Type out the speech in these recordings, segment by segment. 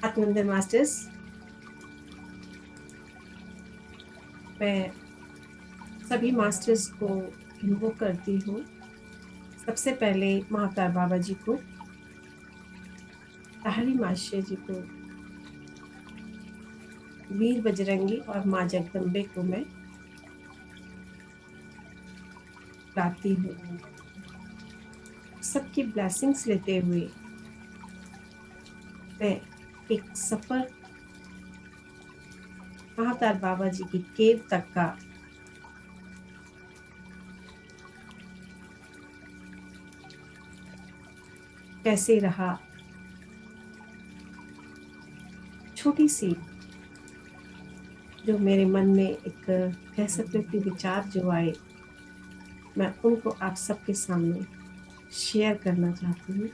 आत्मनिर्भर मास्टर्स। मैं सभी मास्टर्स को इन्वोक करती हूँ। सबसे पहले महाअवतार बाबा जी को, लाहिड़ी मास्टर जी को, वीर बजरंगी और माँ जगदम्बे को मैं गाती हूँ। सबकी ब्लेसिंग्स लेते हुए मैं एक सफर महाअवतार बाबा जी की केव तक का कैसे रहा, छोटी सी जो मेरे मन में एक कह सकते हो कि विचार जो आए, मैं उनको आप सबके सामने शेयर करना चाहती हूँ।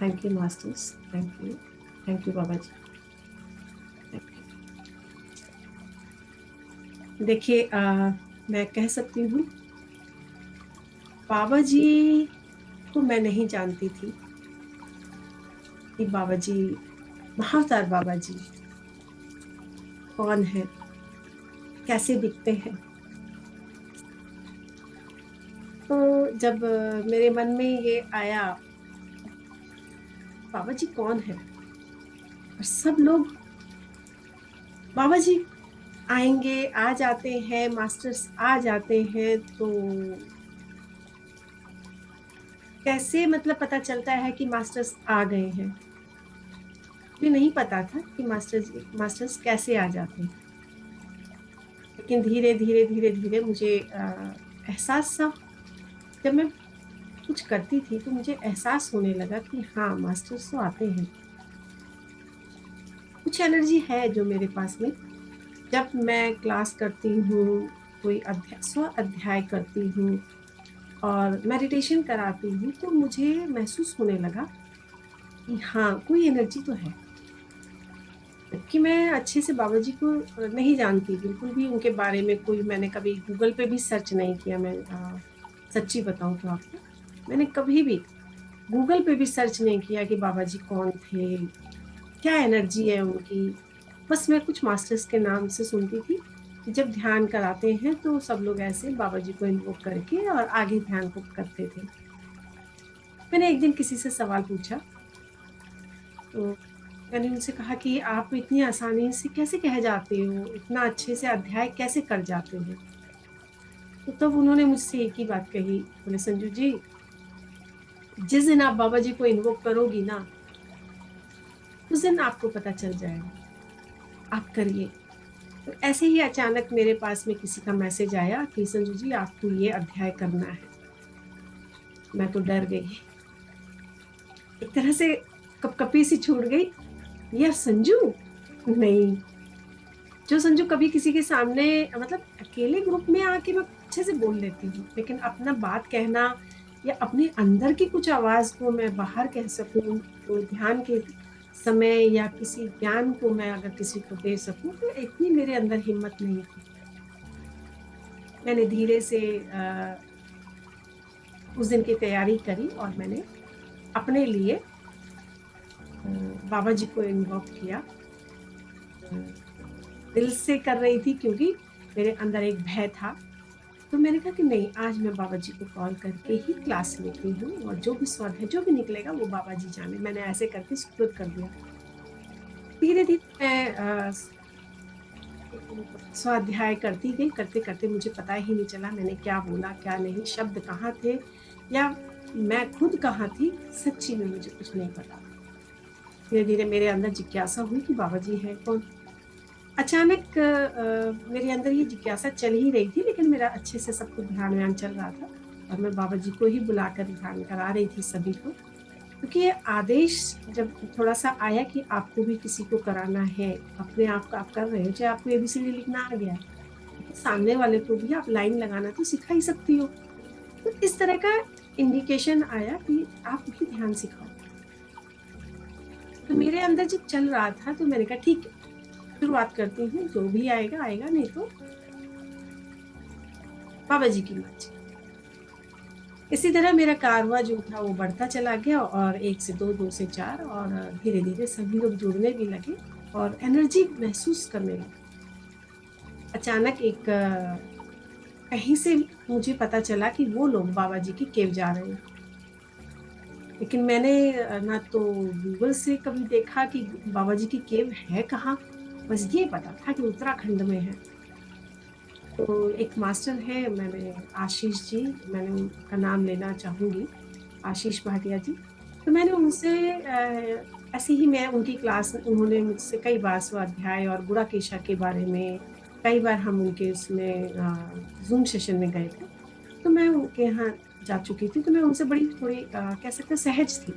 Thank you masters, thank you Baba ji, thank you. देखिए, मैं कह सकती हूँ बाबा जी को मैं नहीं जानती थी कि बाबा जी, महाअवतार बाबा जी कौन है, कैसे दिखते हैं। तो जब मेरे मन में ये आया बाबा जी कौन है, और सब लोग बाबा जी आएंगे, आ जाते हैं, मास्टर्स आ जाते हैं, तो कैसे मतलब पता चलता है कि मास्टर्स आ गए हैं। मुझे नहीं पता था कि मास्टर्स कैसे आ जाते हैं, लेकिन धीरे धीरे धीरे धीरे मुझे एहसास सा, जब मैं कुछ करती थी तो मुझे एहसास होने लगा कि हाँ, मास्टर्स तो आते हैं। कुछ एनर्जी है जो मेरे पास में, जब मैं क्लास करती हूँ, कोई स्व अध्याय करती हूँ और मेडिटेशन कराती हूँ, तो मुझे महसूस होने लगा कि हाँ, कोई एनर्जी तो है। कि मैं अच्छे से बाबा जी को नहीं जानती, बिल्कुल भी उनके बारे में कोई, मैंने कभी गूगल पे भी सर्च नहीं किया। मैं सच्ची बताऊं तो आपको, मैंने कभी भी गूगल पे भी सर्च नहीं किया कि बाबा जी कौन थे, क्या एनर्जी है उनकी। बस मैं कुछ मास्टर्स के नाम से सुनती थी कि जब ध्यान कराते हैं तो सब लोग ऐसे बाबा जी को इन्वोक करके और आगे ध्यान को करते थे। मैंने एक दिन किसी से सवाल पूछा, तो मैंने उनसे कहा कि आप इतनी आसानी से कैसे कह जाते हो, इतना अच्छे से अध्याय कैसे कर जाते हो। तो तब उन्होंने मुझसे एक ही बात कही, बोले संजू जी, जिस दिन आप बाबा जी को इन्वोक करोगी ना, उस दिन आपको पता चल जाएगा, आप करिए। तो ऐसे ही अचानक मेरे पास में किसी का मैसेज आया कि संजू जी, आपको ये अध्याय करना है। मैं तो डर गई, एक तरह से कपकपी सी छूट गई। यार संजू, नहीं, जो संजू कभी किसी के सामने, मतलब अकेले ग्रुप में आके मैं अच्छे से बोल लेती हूँ, लेकिन अपना बात कहना या अपने अंदर की कुछ आवाज को मैं बाहर कह सकूं, तो ध्यान के समय या किसी ज्ञान को मैं अगर किसी को दे सकूं, तो इतनी मेरे अंदर हिम्मत नहीं थी। मैंने धीरे से उस दिन की तैयारी करी और मैंने अपने लिए बाबा जी को इन्वॉक किया। दिल से कर रही थी क्योंकि मेरे अंदर एक भय था। तो मैंने कहा कि नहीं, आज मैं बाबा जी को कॉल करके ही क्लास लेती हूँ, और जो भी स्वर है, जो भी निकलेगा, वो बाबा जी जाने। मैंने ऐसे करके सुपुर्द कर दिया। धीरे धीरे मैं स्वाध्याय करती गई, करते करते मुझे पता ही नहीं चला मैंने क्या बोला क्या नहीं, शब्द कहाँ थे या मैं खुद कहाँ थी, सच्ची में मुझे कुछ नहीं पता। धीरे धीरे मेरे अंदर जिज्ञासा हुई कि बाबा जी है कौन। अचानक मेरे अंदर ये जिज्ञासा चल ही रही थी, लेकिन मेरा अच्छे से सब कुछ ध्यान व्यान चल रहा था, और मैं बाबा जी को ही बुलाकर ध्यान करा रही थी सभी को। क्योंकि ये आदेश जब थोड़ा सा आया कि आपको भी किसी को कराना है, अपने आप का आप कर रहे हो, चाहे आपको एबीसीडी लिखना आ गया है, सामने वाले को भी आप लाइन लगाना तो सिखा ही सकती हो। तो इस तरह का इंडिकेशन आया कि आप भी ध्यान सिखाओ। तो मेरे अंदर जब चल रहा था, तो मैंने कहा ठीक है, शुरुआत करती हूँ, जो भी आएगा आएगा, नहीं तो बाबा जी की मर्जी। इसी तरह मेरा कारवां जो था वो बढ़ता चला गया और 1 से 2, 2 से 4 और धीरे-धीरे सभी लोग जुड़ने भी लगे और एनर्जी महसूस करने लगे। अचानक कहीं से मुझे पता चला कि वो लोग बाबा जी की केव जा रहे हैं। लेकिन मैंने ना तो गूगल से कभी देखा कि बाबा जी की केव है कहाँ, बस ये पता था कि उत्तराखंड में है। तो एक मास्टर है, मैंने आशीष जी, मैंने उनका नाम लेना चाहूँगी, आशीष भाटिया जी। तो मैंने उनसे ऐसे ही मैं उनकी क्लास उन्होंने मुझसे कई बार स्वाध्याय और गुड़ाकेशा के बारे में, कई बार हम उनके उसमें ज़ूम सेशन में गए थे। तो मैं उनके यहाँ जा चुकी थी, तो मैं उनसे बड़ी थोड़ी कह सकते हैं सहज थी।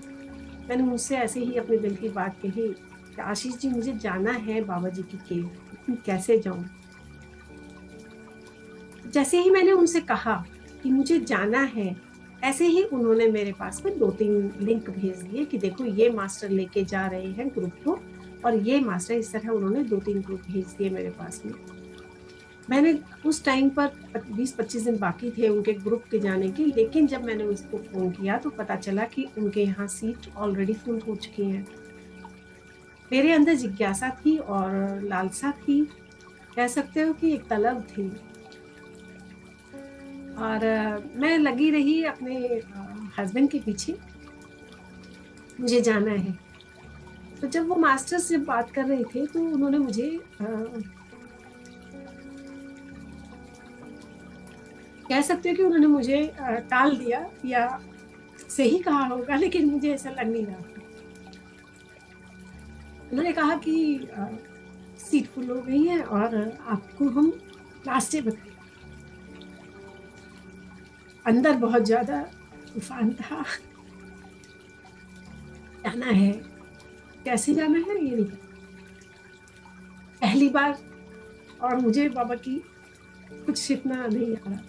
मैंने उनसे ऐसे ही अपने दिल की बात कही कि आशीष जी मुझे जाना है बाबा जी की केव, लेकिन कैसे जाऊँ? जैसे ही मैंने उनसे कहा कि मुझे जाना है, ऐसे ही उन्होंने मेरे पास में 2-3 लिंक भेज दिए कि देखो ये मास्टर लेके जा रहे हैं ग्रुप को और ये मास्टर इस तरह उन्होंने 2-3 ग्रुप भेज दिए मेरे पास में। मैंने उस टाइम पर 20-25 दिन बाकी थे उनके ग्रुप के जाने के, लेकिन जब मैंने उसको फ़ोन किया तो पता चला कि उनके यहाँ सीट ऑलरेडी फुल हो चुकी हैं। मेरे अंदर जिज्ञासा थी और लालसा थी, कह सकते हो कि एक तलब थी। और मैं लगी रही अपने हस्बैंड के पीछे, मुझे जाना है। तो जब वो मास्टर से बात कर रहे थे तो उन्होंने मुझे कह सकते हो कि उन्होंने मुझे टाल दिया या सही कहा होगा, लेकिन मुझे ऐसा लग नहीं रहा था। उन्होंने कहा कि सीट फुल हो गई है और आपको हम लास्ट डे बताएंगे। अंदर बहुत ज़्यादा तूफान था, जाना है, कैसे जाना है ये नहीं पता। पहली बार और मुझे बाबा की कुछ इतना नहीं आ रहा था।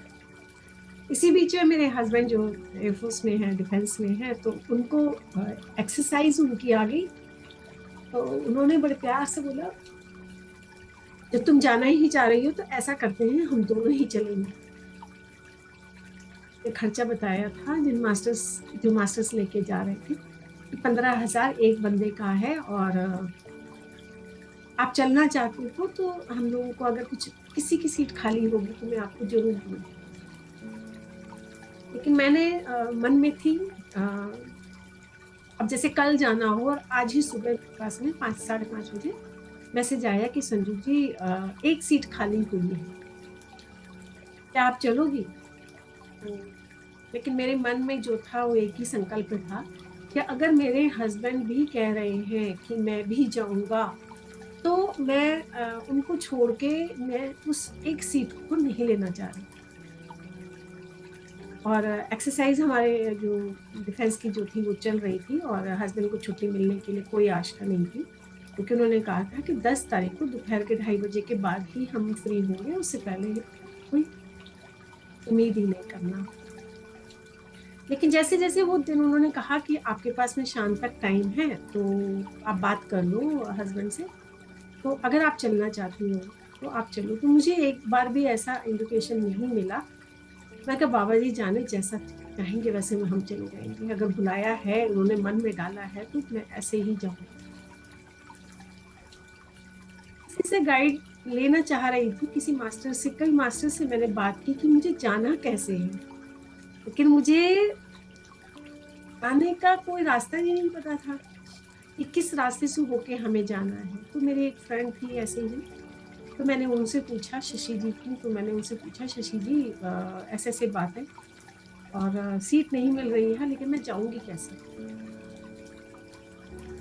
इसी बीच में मेरे हस्बैंड जो एयरफोर्स में है, डिफेंस में है, तो उनको एक्सरसाइज उनकी आ गई। तो उन्होंने बड़े प्यार से बोला, जब तुम जाना ही चाह रही हो तो ऐसा करते हैं हम दोनों ही चलेंगे। खर्चा बताया था जो मास्टर्स लेके जा रहे थे, 15,000 एक बंदे का है और आप चलना चाहते हो तो हम लोगों को अगर कुछ किसी की सीट खाली होगी तो मैं आपको जरूर दूंगी। लेकिन मैंने मन में थी अब जैसे कल जाना हो और आज ही सुबह पास में 5-5:30 बजे मैसेज आया कि संजू जी एक सीट खाली हुई है, क्या आप चलोगी? तो लेकिन मेरे मन में जो था वो एक ही संकल्प था कि अगर मेरे हस्बैंड भी कह रहे हैं कि मैं भी जाऊंगा तो मैं उनको छोड़ के मैं उस एक सीट को नहीं लेना चाह रही। और एक्सरसाइज हमारे जो डिफेंस की जो थी वो चल रही थी और हस्बैंड को छुट्टी मिलने के लिए कोई आशा नहीं थी, क्योंकि उन्होंने कहा था कि 10 तारीख को दोपहर के 2:30 बजे के बाद ही हम फ्री होंगे, उससे पहले कोई उम्मीद ही नहीं करना। लेकिन जैसे जैसे वो दिन उन्होंने कहा कि आपके पास में शाम तक टाइम है तो आप बात कर लो हस्बैंड से, तो अगर आप चलना चाहती हो तो आप चलो। तो मुझे एक बार भी ऐसा इंडिकेशन नहीं मिला। मैं कहा बाबा जी जाने जैसा चाहेंगे वैसे में हम चले जाएंगे, अगर बुलाया है उन्होंने मन में डाला है तो मैं ऐसे ही जाऊँ। किसी से गाइड लेना चाह रही थी, किसी मास्टर से, कई मास्टर से मैंने बात की कि मुझे जाना कैसे है, लेकिन मुझे आने का कोई रास्ता ही नहीं पता था कि किस रास्ते से होके हमें जाना है। तो मेरी एक फ्रेंड थी ऐसे ही, तो मैंने उनसे पूछा, शशि जी थी, तो मैंने उनसे पूछा शशि जी ऐसे ऐसे बात है और सीट नहीं मिल रही है लेकिन मैं जाऊंगी कैसे?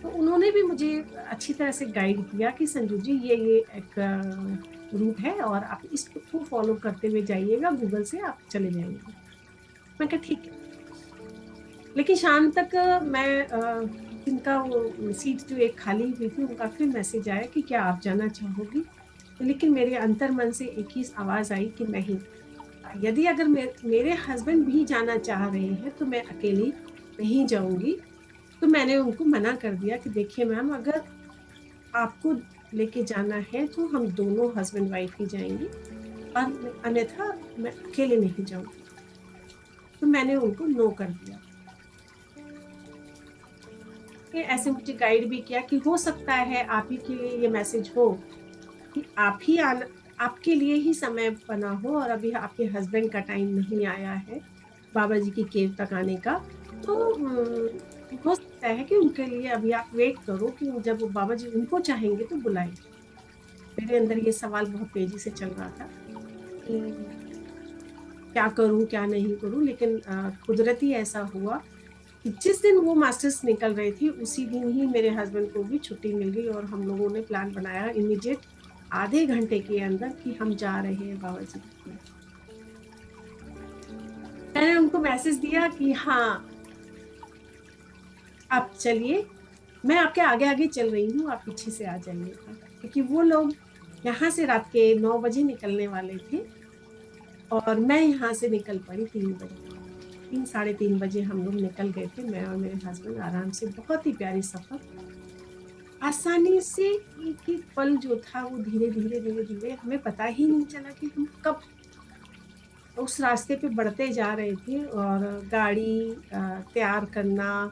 तो उन्होंने भी मुझे अच्छी तरह से गाइड किया कि संजू जी ये एक रूट है और आप इसको फॉलो करते हुए जाइएगा, गूगल से आप चले जाएंगे। मैं कहा ठीक है। लेकिन शाम तक जिनका वो सीट जो एक खाली हुई थी उनका फिर मैसेज आया कि क्या आप जाना चाहोगी? लेकिन मेरे अंतर मन से एक ही आवाज आई कि नहीं, यदि अगर मेरे हस्बैंड भी जाना चाह रहे हैं तो मैं अकेली नहीं जाऊंगी। तो मैंने उनको मना कर दिया कि देखिए मैम, अगर आपको लेके जाना है तो हम दोनों हस्बैंड वाइफ ही जाएंगे और अन्यथा मैं अकेले नहीं जाऊंगी। तो मैंने उनको नो कर दिया। कि ऐसे मुझे गाइड भी किया कि हो सकता है आप ही के लिए ये मैसेज हो कि आप ही आना, आपके लिए ही समय बना हो और अभी आपके हस्बैंड का टाइम नहीं आया है बाबा जी की केव तक आने का। तो हो सकता है कि उनके लिए अभी आप वेट करो कि जब वो बाबा जी उनको चाहेंगे तो बुलाएंगे। मेरे अंदर ये सवाल बहुत तेजी से चल रहा था कि क्या करूं क्या नहीं करूं, लेकिन कुदरती ऐसा हुआ कि जिस दिन वो मास्टर्स निकल रहे थे उसी दिन ही मेरे हस्बैंड को भी छुट्टी मिल गई और हम लोगों ने प्लान बनाया इमीडिएट आधे घंटे के अंदर कि हम जा रहे हैं बाबा जी के। मैंने उनको मैसेज दिया कि हाँ आप चलिए, मैं आपके आगे आगे चल रही हूँ, आप पीछे से आ जाइएगा, क्योंकि वो लोग यहाँ से रात के 9 बजे निकलने वाले थे और मैं यहाँ से निकल पड़ी 3 बजे। 3 साढ़े 3 बजे हम लोग निकल गए थे, मैं और मेरे हस्बैंड आराम से। बहुत ही प्यारी सफर, आसानी से। एक एक पल जो था वो धीरे धीरे धीरे धीरे, हमें पता ही नहीं चला कि हम कब उस रास्ते पे बढ़ते जा रहे थे। और गाड़ी तैयार करना,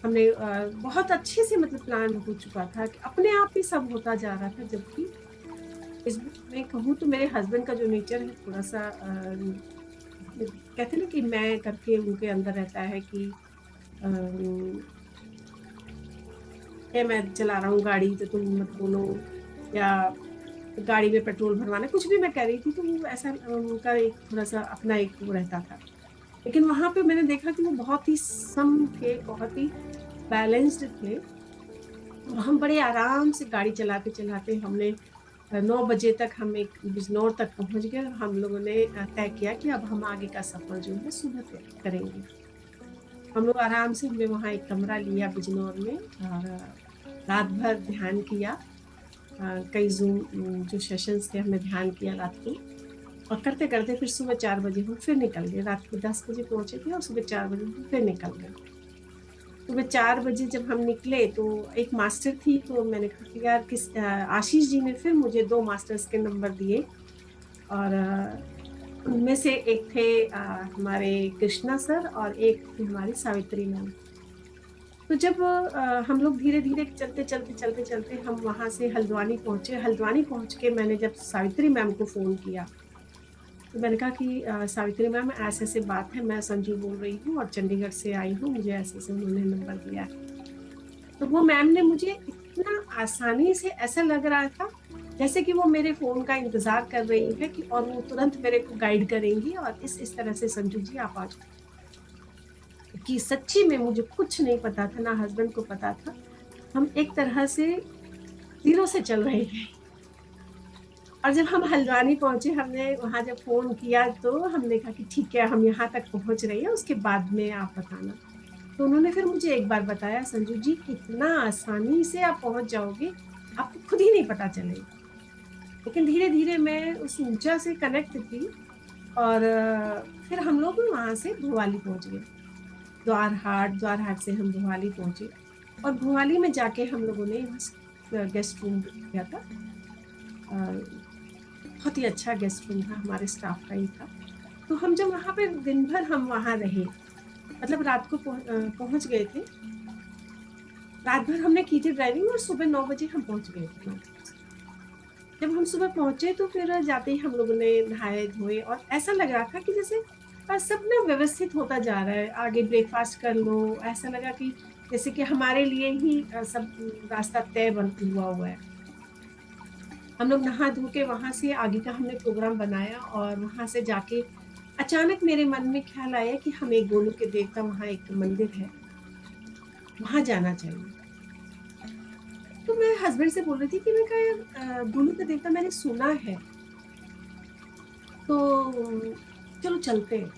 हमने बहुत अच्छे से मतलब प्लान हो चुका था कि अपने आप ही सब होता जा रहा था। जबकि इस मैं कहूँ तो मेरे हस्बैंड का जो नेचर है थोड़ा सा कहते हैं ना कि मैं करके उनके अंदर रहता है कि है मैं चला रहा हूँ गाड़ी तो तुम मत बोलो, या गाड़ी में पेट्रोल भरवाना, कुछ भी मैं कह रही थी तो वो ऐसा उनका एक थोड़ा सा अपना एक वो रहता था। लेकिन वहां पे मैंने देखा कि वो बहुत ही सम थे, बहुत ही बैलेंस्ड थे। और हम बड़े आराम से गाड़ी चलाते चलाते हमने 9 बजे तक हम एक बिजनौर तक पहुंच गए। और हम लोगों ने तय किया कि अब हम आगे का सफर जो है सुबह तय करेंगे। हम लोग आराम से, हमने वहाँ एक कमरा लिया बिजनौर में और रात भर ध्यान किया। कई जूम जो सेशंस थे हमने ध्यान किया रात को। और करते करते फिर सुबह 4 बजे हम फिर निकल गए। रात को 10 बजे पहुंचे थे और सुबह 4 बजे हम फिर निकल गए। सुबह 4 बजे जब हम निकले तो एक मास्टर थी, तो मैंने कहा कि यार आशीष जी ने फिर मुझे 2 मास्टर्स के नंबर दिए। और उनमें से एक थे हमारे कृष्णा सर और एक थी हमारी सावित्री मैम। तो जब हम लोग धीरे धीरे चलते चलते चलते चलते हम वहां से हल्द्वानी पहुंचे। हल्द्वानी पहुंच के मैंने जब सावित्री मैम को फोन किया तो मैंने कहा कि सावित्री मैम ऐसे ऐसे बात है, मैं संजू बोल रही हूँ और चंडीगढ़ से आई हूँ, मुझे ऐसे ऐसे उन्होंने नंबर दिया है। तो वो मैम ने मुझे इतना आसानी से, ऐसा लग रहा था जैसे कि वो मेरे फोन का इंतजार कर रही है कि और वो तुरंत मेरे को गाइड करेंगी और इस तरह से संजू जी आप आ जाओ। कि सच्ची में मुझे कुछ नहीं पता था, ना हस्बैंड को पता था। हम एक तरह से जीरो से चल रहे थे। और जब हम हल्द्वानी पहुंचे, हमने वहां जब फोन किया तो हमने कहा कि ठीक है हम यहाँ तक पहुंच रही है, उसके बाद में आप बताना। तो उन्होंने फिर मुझे एक बार बताया, संजू जी इतना आसानी से आप पहुंच जाओगे, आपको खुद ही नहीं पता चलेगा। लेकिन धीरे धीरे मैं उस ऊंचा से कनेक्ट थी। और फिर हम लोग वहां से भोवाली पहुंच गए। द्वार हाट से हम भोवाली पहुंचे। और भोवाली में जाके हम लोगों ने गेस्ट रूम किया था। बहुत ही अच्छा गेस्ट रूम था, हमारे स्टाफ का ही था। तो हम जब वहां पे दिन भर हम वहां रहे, मतलब रात को पहुंच गए थे। रात भर हमने की थी ड्राइविंग और सुबह 9 बजे हम पहुंच गए थे। जब हम सुबह पहुंचे तो फिर जाते ही हम लोगों ने नहाए धोए और ऐसा लग रहा था कि जैसे सब ना व्यवस्थित होता जा रहा है। आगे ब्रेकफास्ट कर लो, ऐसा लगा कि जैसे कि हमारे लिए ही सब रास्ता तय बन हुआ हुआ है। हम लोग नहा धो के वहां से आगे का हमने प्रोग्राम बनाया। और वहां से जाके अचानक मेरे मन में ख्याल आया कि हमें गोलू के देवता, वहां एक मंदिर है, वहां जाना चाहिए। तो मैं हस्बैंड से बोल रही थी कि मैं कहा यार गोलू का देवता मैंने सुना है, तो चलो चलते हैं।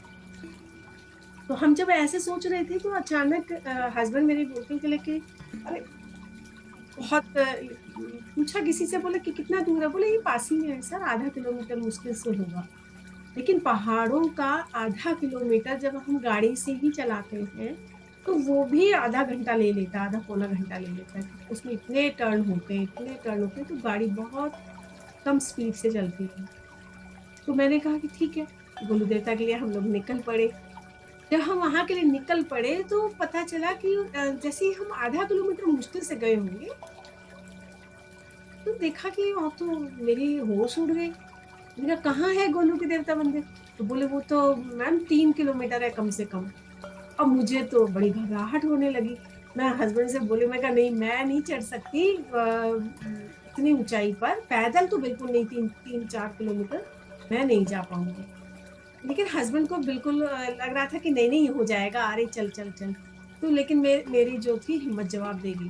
तो हम जब ऐसे सोच रहे थे तो अचानक हस्बैंड मेरे बोलते चले कि अरे बहुत पूछा किसी से, बोले कि कितना दूर है, बोले ये पास ही में है सर, आधा किलोमीटर मुश्किल से होगा। लेकिन पहाड़ों का आधा किलोमीटर जब हम गाड़ी से ही चलाते हैं तो वो भी आधा घंटा ले लेता है, आधा पौना घंटा ले लेता है। उसमें इतने टर्न होते हैं, इतने टर्न होते हैं, तो गाड़ी बहुत कम स्पीड से चलती है। तो मैंने कहा कि ठीक है, गुरुदेवता के लिए हम लोग निकल पड़े। जब हम वहाँ के लिए निकल पड़े तो पता चला कि जैसे ही हम आधा किलोमीटर मुश्किल से गए होंगे, तो देखा कि वहाँ तो मेरे होश उड़ गए। मैंने कहा, "कहाँ है गोलू के देवता मंदिर?" तो बोले, "वो तो मैम 3 किलोमीटर है कम से कम।" अब मुझे तो बड़ी घबराहट होने लगी। मैं हस्बैंड से बोली, मैं कहा, "नहीं, मैं नहीं चढ़ सकती इतनी ऊँचाई पर। पैदल तो बिल्कुल नहीं, 3-4 किलोमीटर, मैं नहीं जा पाऊँगी।" लेकिन हस्बैंड को बिल्कुल लग रहा था कि नहीं नहीं हो जाएगा, अरे चल चल चल। तो लेकिन मेरी जो थी हिम्मत जवाब दे गई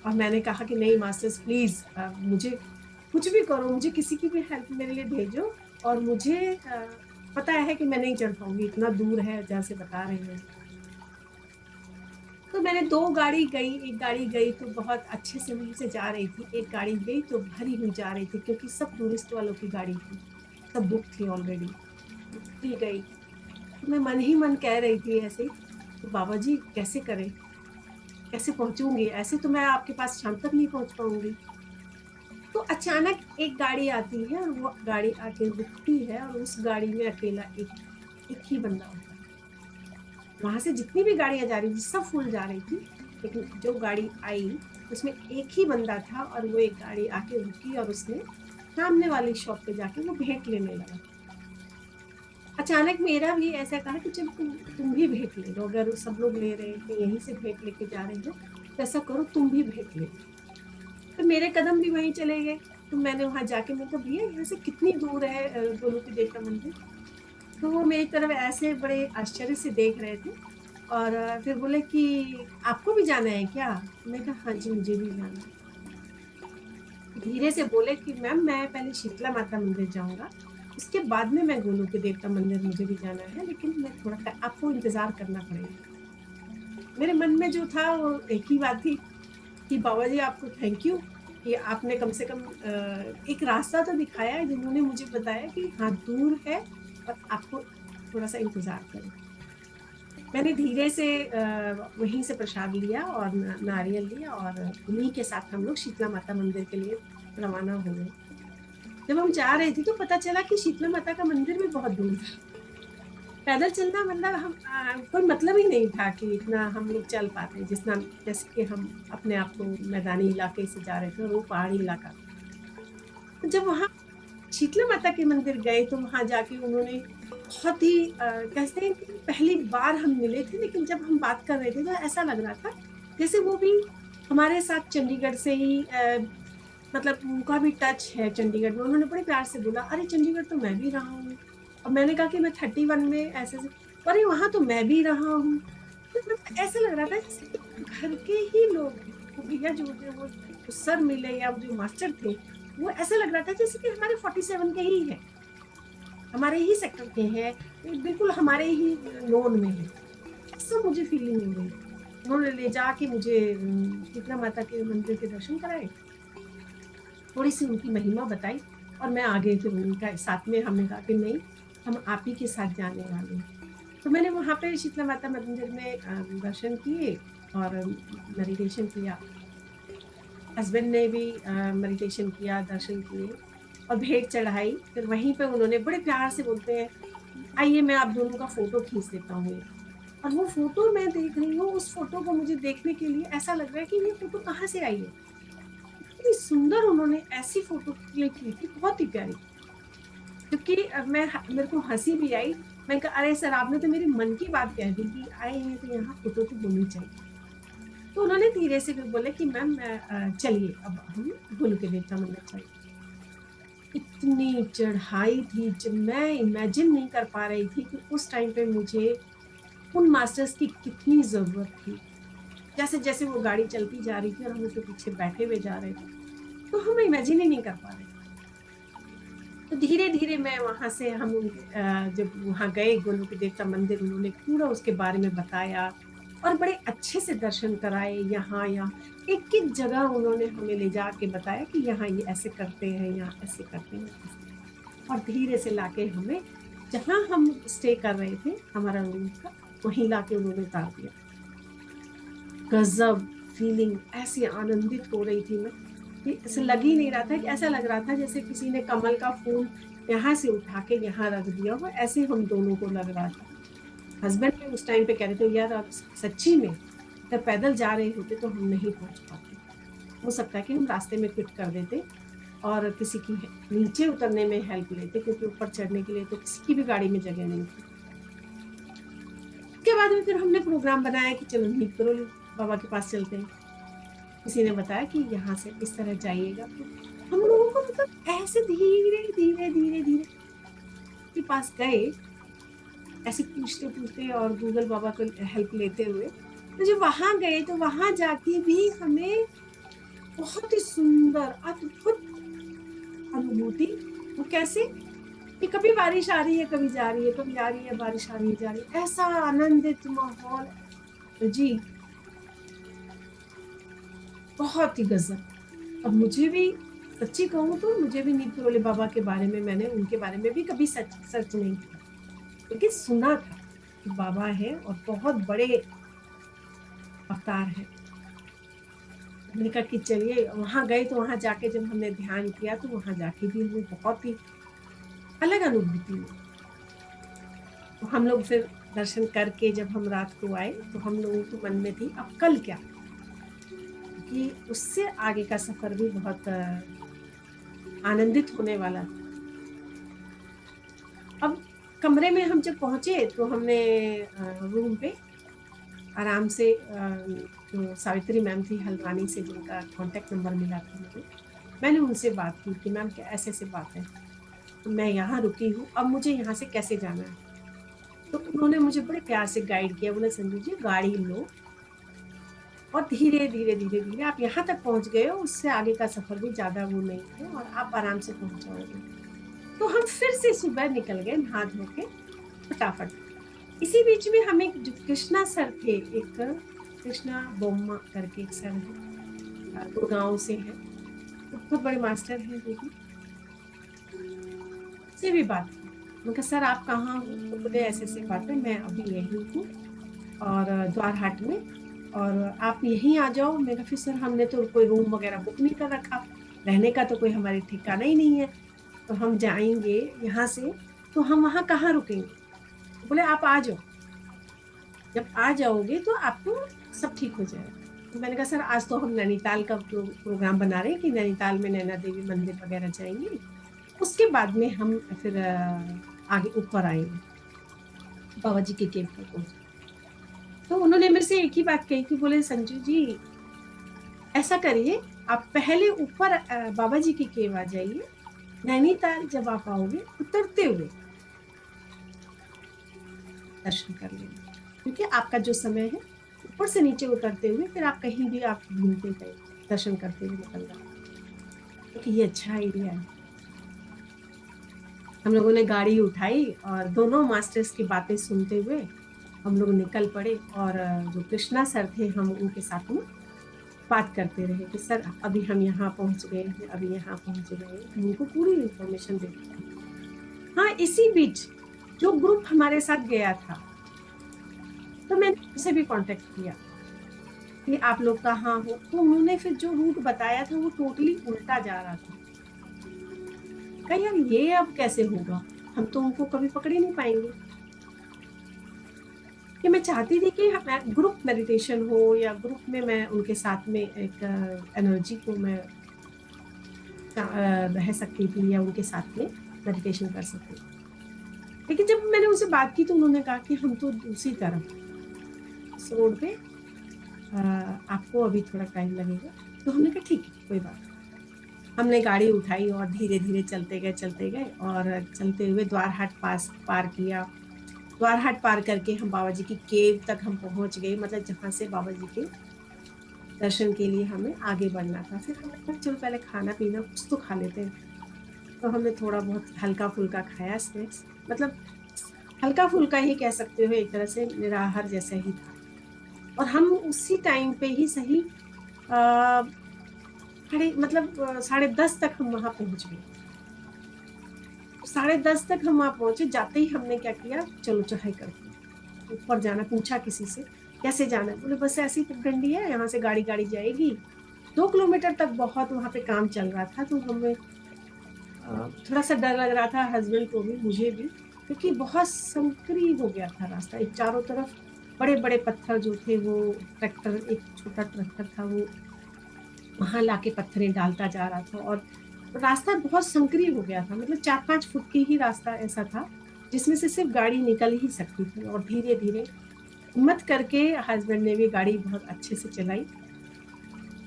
और मैंने कहा कि नहीं मास्टर्स प्लीज, मुझे कुछ भी करो, मुझे किसी की भी हेल्प मेरे लिए भेजो। और मुझे पता है कि मैं नहीं चढ़ पाऊंगी, इतना दूर है जैसे बता रहे हैं। तो मैंने दो गाड़ी गई, एक गाड़ी गई तो बहुत अच्छे से वहीं से जा रही थी, एक गाड़ी गई तो भरी हुई जा रही थी क्योंकि सब टूरिस्ट वालों की गाड़ी थी, सब बुक थी ऑलरेडी। भी गई तो मैं मन ही मन कह रही थी ऐसे ही, तो बाबा जी कैसे करें, कैसे पहुंचूंगी, ऐसे तो मैं आपके पास शाम तक नहीं पहुंच पाऊंगी। तो अचानक एक गाड़ी आती है और वो गाड़ी आके रुकती है और उस गाड़ी में अकेला एक एक ही बंदा होता है। वहां से जितनी भी गाड़ियां जा रही थी सब फुल जा रही थी, लेकिन जो गाड़ी आई उसमें एक ही बंदा था और वो एक गाड़ी आके रुकी और उसने सामने वाली शॉप पे जाके वो भेंट लेने लगा। अचानक मेरा भी ऐसा कहा कि चल तुम भी भेंट ले लो, अगर सब लोग ले रहे थे यहीं से भेंट लेके जा रहे हो तो ऐसा करो तुम भी भेंट ले लो। तो मेरे कदम भी वहीं चले गए। तो मैंने वहां जाके मैं कहा, भैया यहाँ से कितनी दूर है गोलू के देवता मंदिर? तो वो मेरी तरफ ऐसे बड़े आश्चर्य से देख रहे थे और फिर बोले कि आपको भी जाना है क्या? मैं कहा हाँ जी मुझे भी जाना है। धीरे से बोले कि मैम मैं पहले शीतला माता मंदिर जाऊंगा, उसके बाद में मैं गोलू के देवता मंदिर मुझे भी जाना है, लेकिन मैं थोड़ा आपको इंतजार करना पड़ेगा। मेरे मन में जो था वो एक ही बात थी कि बाबा जी आपको थैंक यू कि आपने कम से कम एक रास्ता तो दिखाया है, जिन्होंने मुझे बताया कि हाँ दूर है और आपको थोड़ा सा इंतजार करें। मैंने धीरे से वहीं से प्रसाद लिया और नारियल लिया और उन्हीं के साथ हम लोग शीतला माता मंदिर के लिए रवाना हो गए। जब हम जा रहे थे तो पता चला कि शीतला माता का मंदिर भी बहुत दूर था। पैदल चलना मतलब हम कोई मतलब ही नहीं था कि इतना हम लोग चल पाते, जितना जैसे कि हम अपने आप को मैदानी इलाके से जा रहे थे और वो पहाड़ी इलाका था। तो जब वहां शीतला माता के मंदिर गए तो वहां जाके उन्होंने बहुत ही कहते हैं कि पहली बार हम मिले थे, लेकिन जब हम बात कर रहे थे तो ऐसा लग रहा था जैसे वो भी हमारे साथ चंडीगढ़ से ही मतलब उनका भी टच है चंडीगढ़ में। उन्होंने बड़े प्यार से बोला, अरे चंडीगढ़ तो मैं भी रहा हूँ। और मैंने कहा कि मैं 31 में ऐसे ऐसे, अरे वहां तो मैं भी रहा हूँ। तो मतलब ऐसा लग रहा था जैसे घर के ही लोग हैं वो भैया, जो वो सर मिले या जो मास्टर थे, वो ऐसा लग रहा था जैसे कि हमारे 47 के ही है, हमारे ही सेक्टर के हैं, बिल्कुल हमारे ही नोन में है। ऐसा मुझे फीलिंग हो रही थी। उन्होंने ले जाके मुझे शीतला माता के मंदिर के दर्शन कराए, थोड़ी सी उनकी महिमा बताई और मैं आगे फिर उनका साथ में हमने कहा कि नहीं, हम आप ही के साथ जाने वाले हैं। तो मैंने वहां पे शीतला माता मंदिर में दर्शन किए और मेडिटेशन किया। हस्बैंड ने भी मेडिटेशन किया, दर्शन किए और भेंट चढ़ाई। फिर वहीं पे उन्होंने बड़े प्यार से बोलते हैं, आइए मैं आप दोनों का फोटो खींच देता हूँ। और वो फोटो मैं देख रही हूँ, उस फोटो को मुझे देखने के लिए ऐसा लग रहा है कि ये फोटो कहाँ से आई है। इतनी सुंदर उन्होंने ऐसी फोटो क्लिक की थी, बहुत ही प्यारी। क्योंकि मेरे को हंसी भी आई। मैं कहा, अरे सर आपने तो मेरे मन की बात कह दी कि आए हैं तो यहाँ फोटो तो होनी चाहिए। तो उन्होंने धीरे से फिर बोले कि मैम चलिए अब हम गुरु के देवता मंदिर चलते। इतनी चढ़ाई थी जब मैं इमेजिन नहीं कर पा रही थी कि उस टाइम पे मुझे उन मास्टर्स की कितनी जरूरत थी। जैसे जैसे वो गाड़ी चलती जा रही थी और हम उसके पीछे बैठे हुए जा रहे थे, तो हम इमेजिन ही नहीं कर पा रहे। तो धीरे धीरे मैं वहां से हम जब वहां गए गोलू के देवता मंदिर, उन्होंने पूरा उसके बारे में बताया और बड़े अच्छे से दर्शन कराए। यहाँ यहाँ एक एक जगह उन्होंने हमें ले जाके बताया कि यहाँ ये ऐसे करते हैं, यहाँ ऐसे करते हैं, ऐसे। और धीरे से लाके हमें जहाँ हम स्टे कर रहे थे हमारा रूम था, वहीं लाके उन्होंने उतार दिया। गजब फीलिंग, ऐसी आनंदित हो रही थी मैं कि ऐसे लग ही नहीं रहा था, कि ऐसा लग रहा था जैसे किसी ने कमल का फूल यहाँ से उठा के यहाँ रख दिया हो, ऐसे हम दोनों को लग रहा था। हस्बैंड भी उस टाइम पे कह रहे थे यार आप सच्ची में अगर पैदल जा रहे होते तो हम नहीं पहुंच पाते, हो सकता है कि हम रास्ते में क्विट कर देते और किसी की नीचे उतरने में हेल्प लेते, क्योंकि ऊपर चढ़ने के लिए तो किसी की भी गाड़ी में जगह नहीं थी। उसके बाद में फिर हमने प्रोग्राम बनाया कि चलो नींद करो बाबा के पास चलते हैं। किसी ने बताया कि यहाँ से इस तरह जाइएगा, तो हम लोगों को मतलब ऐसे धीरे धीरे धीरे धीरे के पास गए, ऐसे पूछते पूछते और गूगल बाबा को हेल्प लेते हुए। तो जब वहां गए तो वहां जाके भी हमें बहुत ही सुंदर अद्भुत अनुभूति। वो कैसे कि कभी बारिश आ रही है, कभी जा रही है, कभी आ रही है बारिश, आ रही है जा रही है, ऐसा आनंदित माहौल। तो जी बहुत ही गजब। अब मुझे भी सच्ची कहूँ तो मुझे भी नीम करोली बाबा के बारे में, मैंने उनके बारे में भी कभी सच सर्च नहीं किया, लेकिन सुना था कि बाबा है और बहुत बड़े अवतार है। मैंने कहा कि चलिए वहां गए, तो वहां जाके जब हमने ध्यान किया तो वहां जाके भी हमें बहुत ही अलग अनुभूति हुई। तो हम लोग फिर दर्शन करके जब हम रात को आए तो हम लोगों के मन में थी अब कल क्या, कि उससे आगे का सफर भी बहुत आनंदित होने वाला था। अब कमरे में हम जब पहुंचे तो हमने रूम पे आराम से जो सावित्री मैम थी हल्द्वानी से, जिनका कांटेक्ट नंबर मिला था मुझे, मैंने उनसे बात की कि मैम क्या ऐसे ऐसे बात है, तो मैं यहाँ रुकी हूँ, अब मुझे यहाँ से कैसे जाना है। तो उन्होंने मुझे बड़े प्यार से गाइड किया, बोले संजू जी गाड़ी लो और धीरे धीरे धीरे धीरे आप यहाँ तक पहुंच गए हो, उससे आगे का सफर भी ज्यादा वो नहीं है और आप आराम से पहुंच जाओगे। तो हम फिर से सुबह निकल गए नहा धो के फटाफट। इसी बीच में हमें जो कृष्णा सर थे, एक कृष्णा बोम्मा करके एक सर है, गुड़गांव से है, तो बहुत बड़े मास्टर हैं वो भी, से भी बात की। मैं कहा सर आप कहाँ हो, तो बोले ऐसे ऐसे बात है, मैं अभी यही हूँ और द्वारहाट में, और आप यहीं आ जाओ। मैं कहा फिर सर हमने तो कोई रूम वगैरह बुक नहीं कर रखा, रहने का तो कोई हमारे ठिकाना ही नहीं है, तो हम जाएंगे यहाँ से तो हम वहाँ कहाँ रुकेंगे। तो बोले आप आ जाओ, जब आ जाओगे तो आपको सब ठीक हो जाएगा। तो मैंने कहा सर आज तो हम नैनीताल का प्रोग्राम बना रहे हैं कि नैनीताल में नैना देवी मंदिर वगैरह जाएंगे, उसके बाद में हम फिर आगे ऊपर आएंगे बाबा जी के केव पर पहुंचे। तो उन्होंने मेरे से एक ही बात कही कि बोले संजू जी ऐसा करिए, आप पहले ऊपर बाबा जी की केव आ जाइए, नैनीताल जब आप आओगे उतरते हुए दर्शन कर लेना, क्योंकि आपका जो समय है ऊपर से नीचे उतरते हुए फिर आप कहीं भी आप घूमते गए दर्शन करते हुए निकल रहा, क्योंकि ये अच्छा आइडिया है। हम लोगों ने गाड़ी उठाई और दोनों मास्टर्स की बातें सुनते हुए हम लोग निकल पड़े, और जो कृष्णा सर थे हम उनके साथ में बात करते रहे कि सर अभी हम यहाँ पहुंच गए हैं, अभी यहाँ पहुंच गए हैं, हम उनको पूरी इंफॉर्मेशन देते हैं। हाँ इसी बीच जो ग्रुप हमारे साथ गया था, तो मैंने उनसे भी कांटेक्ट किया कि आप लोग कहाँ हो, तो उन्होंने फिर जो रूट बताया था वो टोटली उल्टा जा रहा था। कहा यार ये अब कैसे होगा, हम तो उनको कभी पकड़ ही नहीं पाएंगे। कि मैं चाहती थी कि ग्रुप मेडिटेशन हो या ग्रुप में मैं उनके साथ में एक एनर्जी को मैं रह सकती थी या उनके साथ में मेडिटेशन कर सकती थी। लेकिन जब मैंने उनसे बात की तो उन्होंने कहा कि हम तो दूसरी तरफ इस रोड पे, आपको अभी थोड़ा टाइम लगेगा। तो हमने कहा ठीक है कोई बात। हमने गाड़ी उठाई और धीरे धीरे चलते गए और चलते हुए द्वारहाट पास पार किया। द्वारहाट पार करके हम बाबा जी की केव तक हम पहुंच गए, मतलब जहां से बाबा जी के दर्शन के लिए हमें आगे बढ़ना था। फिर हमने कहा चलो पहले खाना पीना कुछ तो खा लेते हैं, तो हमने थोड़ा बहुत हल्का फुल्का खाया स्नैक्स, मतलब हल्का फुल्का ही कह सकते हो, एक तरह से निराहार जैसा ही था। और हम उसी टाइम पे ही सही आ, मतलब 10:30 तक हम वहां पहुंच गए। 10:30 तक हम वहां पहुंचे, जाते ही हमने क्या किया चलो चढ़ाई करते ऊपर जाना, पूछा किसी से कैसे जाना है, बोले बस ऐसी डंडी है यहाँ से गाड़ी गाड़ी जाएगी। 2 किलोमीटर तक बहुत वहां पे काम चल रहा था, तो हमें थोड़ा सा डर लग रहा था, हस्बैंड को भी मुझे भी। क्योंकि बहुत संकरी हो गया था रास्ता। एक चारों तरफ बड़े बड़े पत्थर जो थे, वो ट्रैक्टर, एक छोटा ट्रैक्टर था, वो वहां लाके पत्थरें डालता जा रहा था। और रास्ता बहुत संकरी हो गया था, मतलब 4-5 फुट की ही रास्ता ऐसा था जिसमें से सिर्फ गाड़ी निकल ही सकती थी। और धीरे धीरे हिम्मत करके हस्बैंड ने भी गाड़ी बहुत अच्छे से चलाई,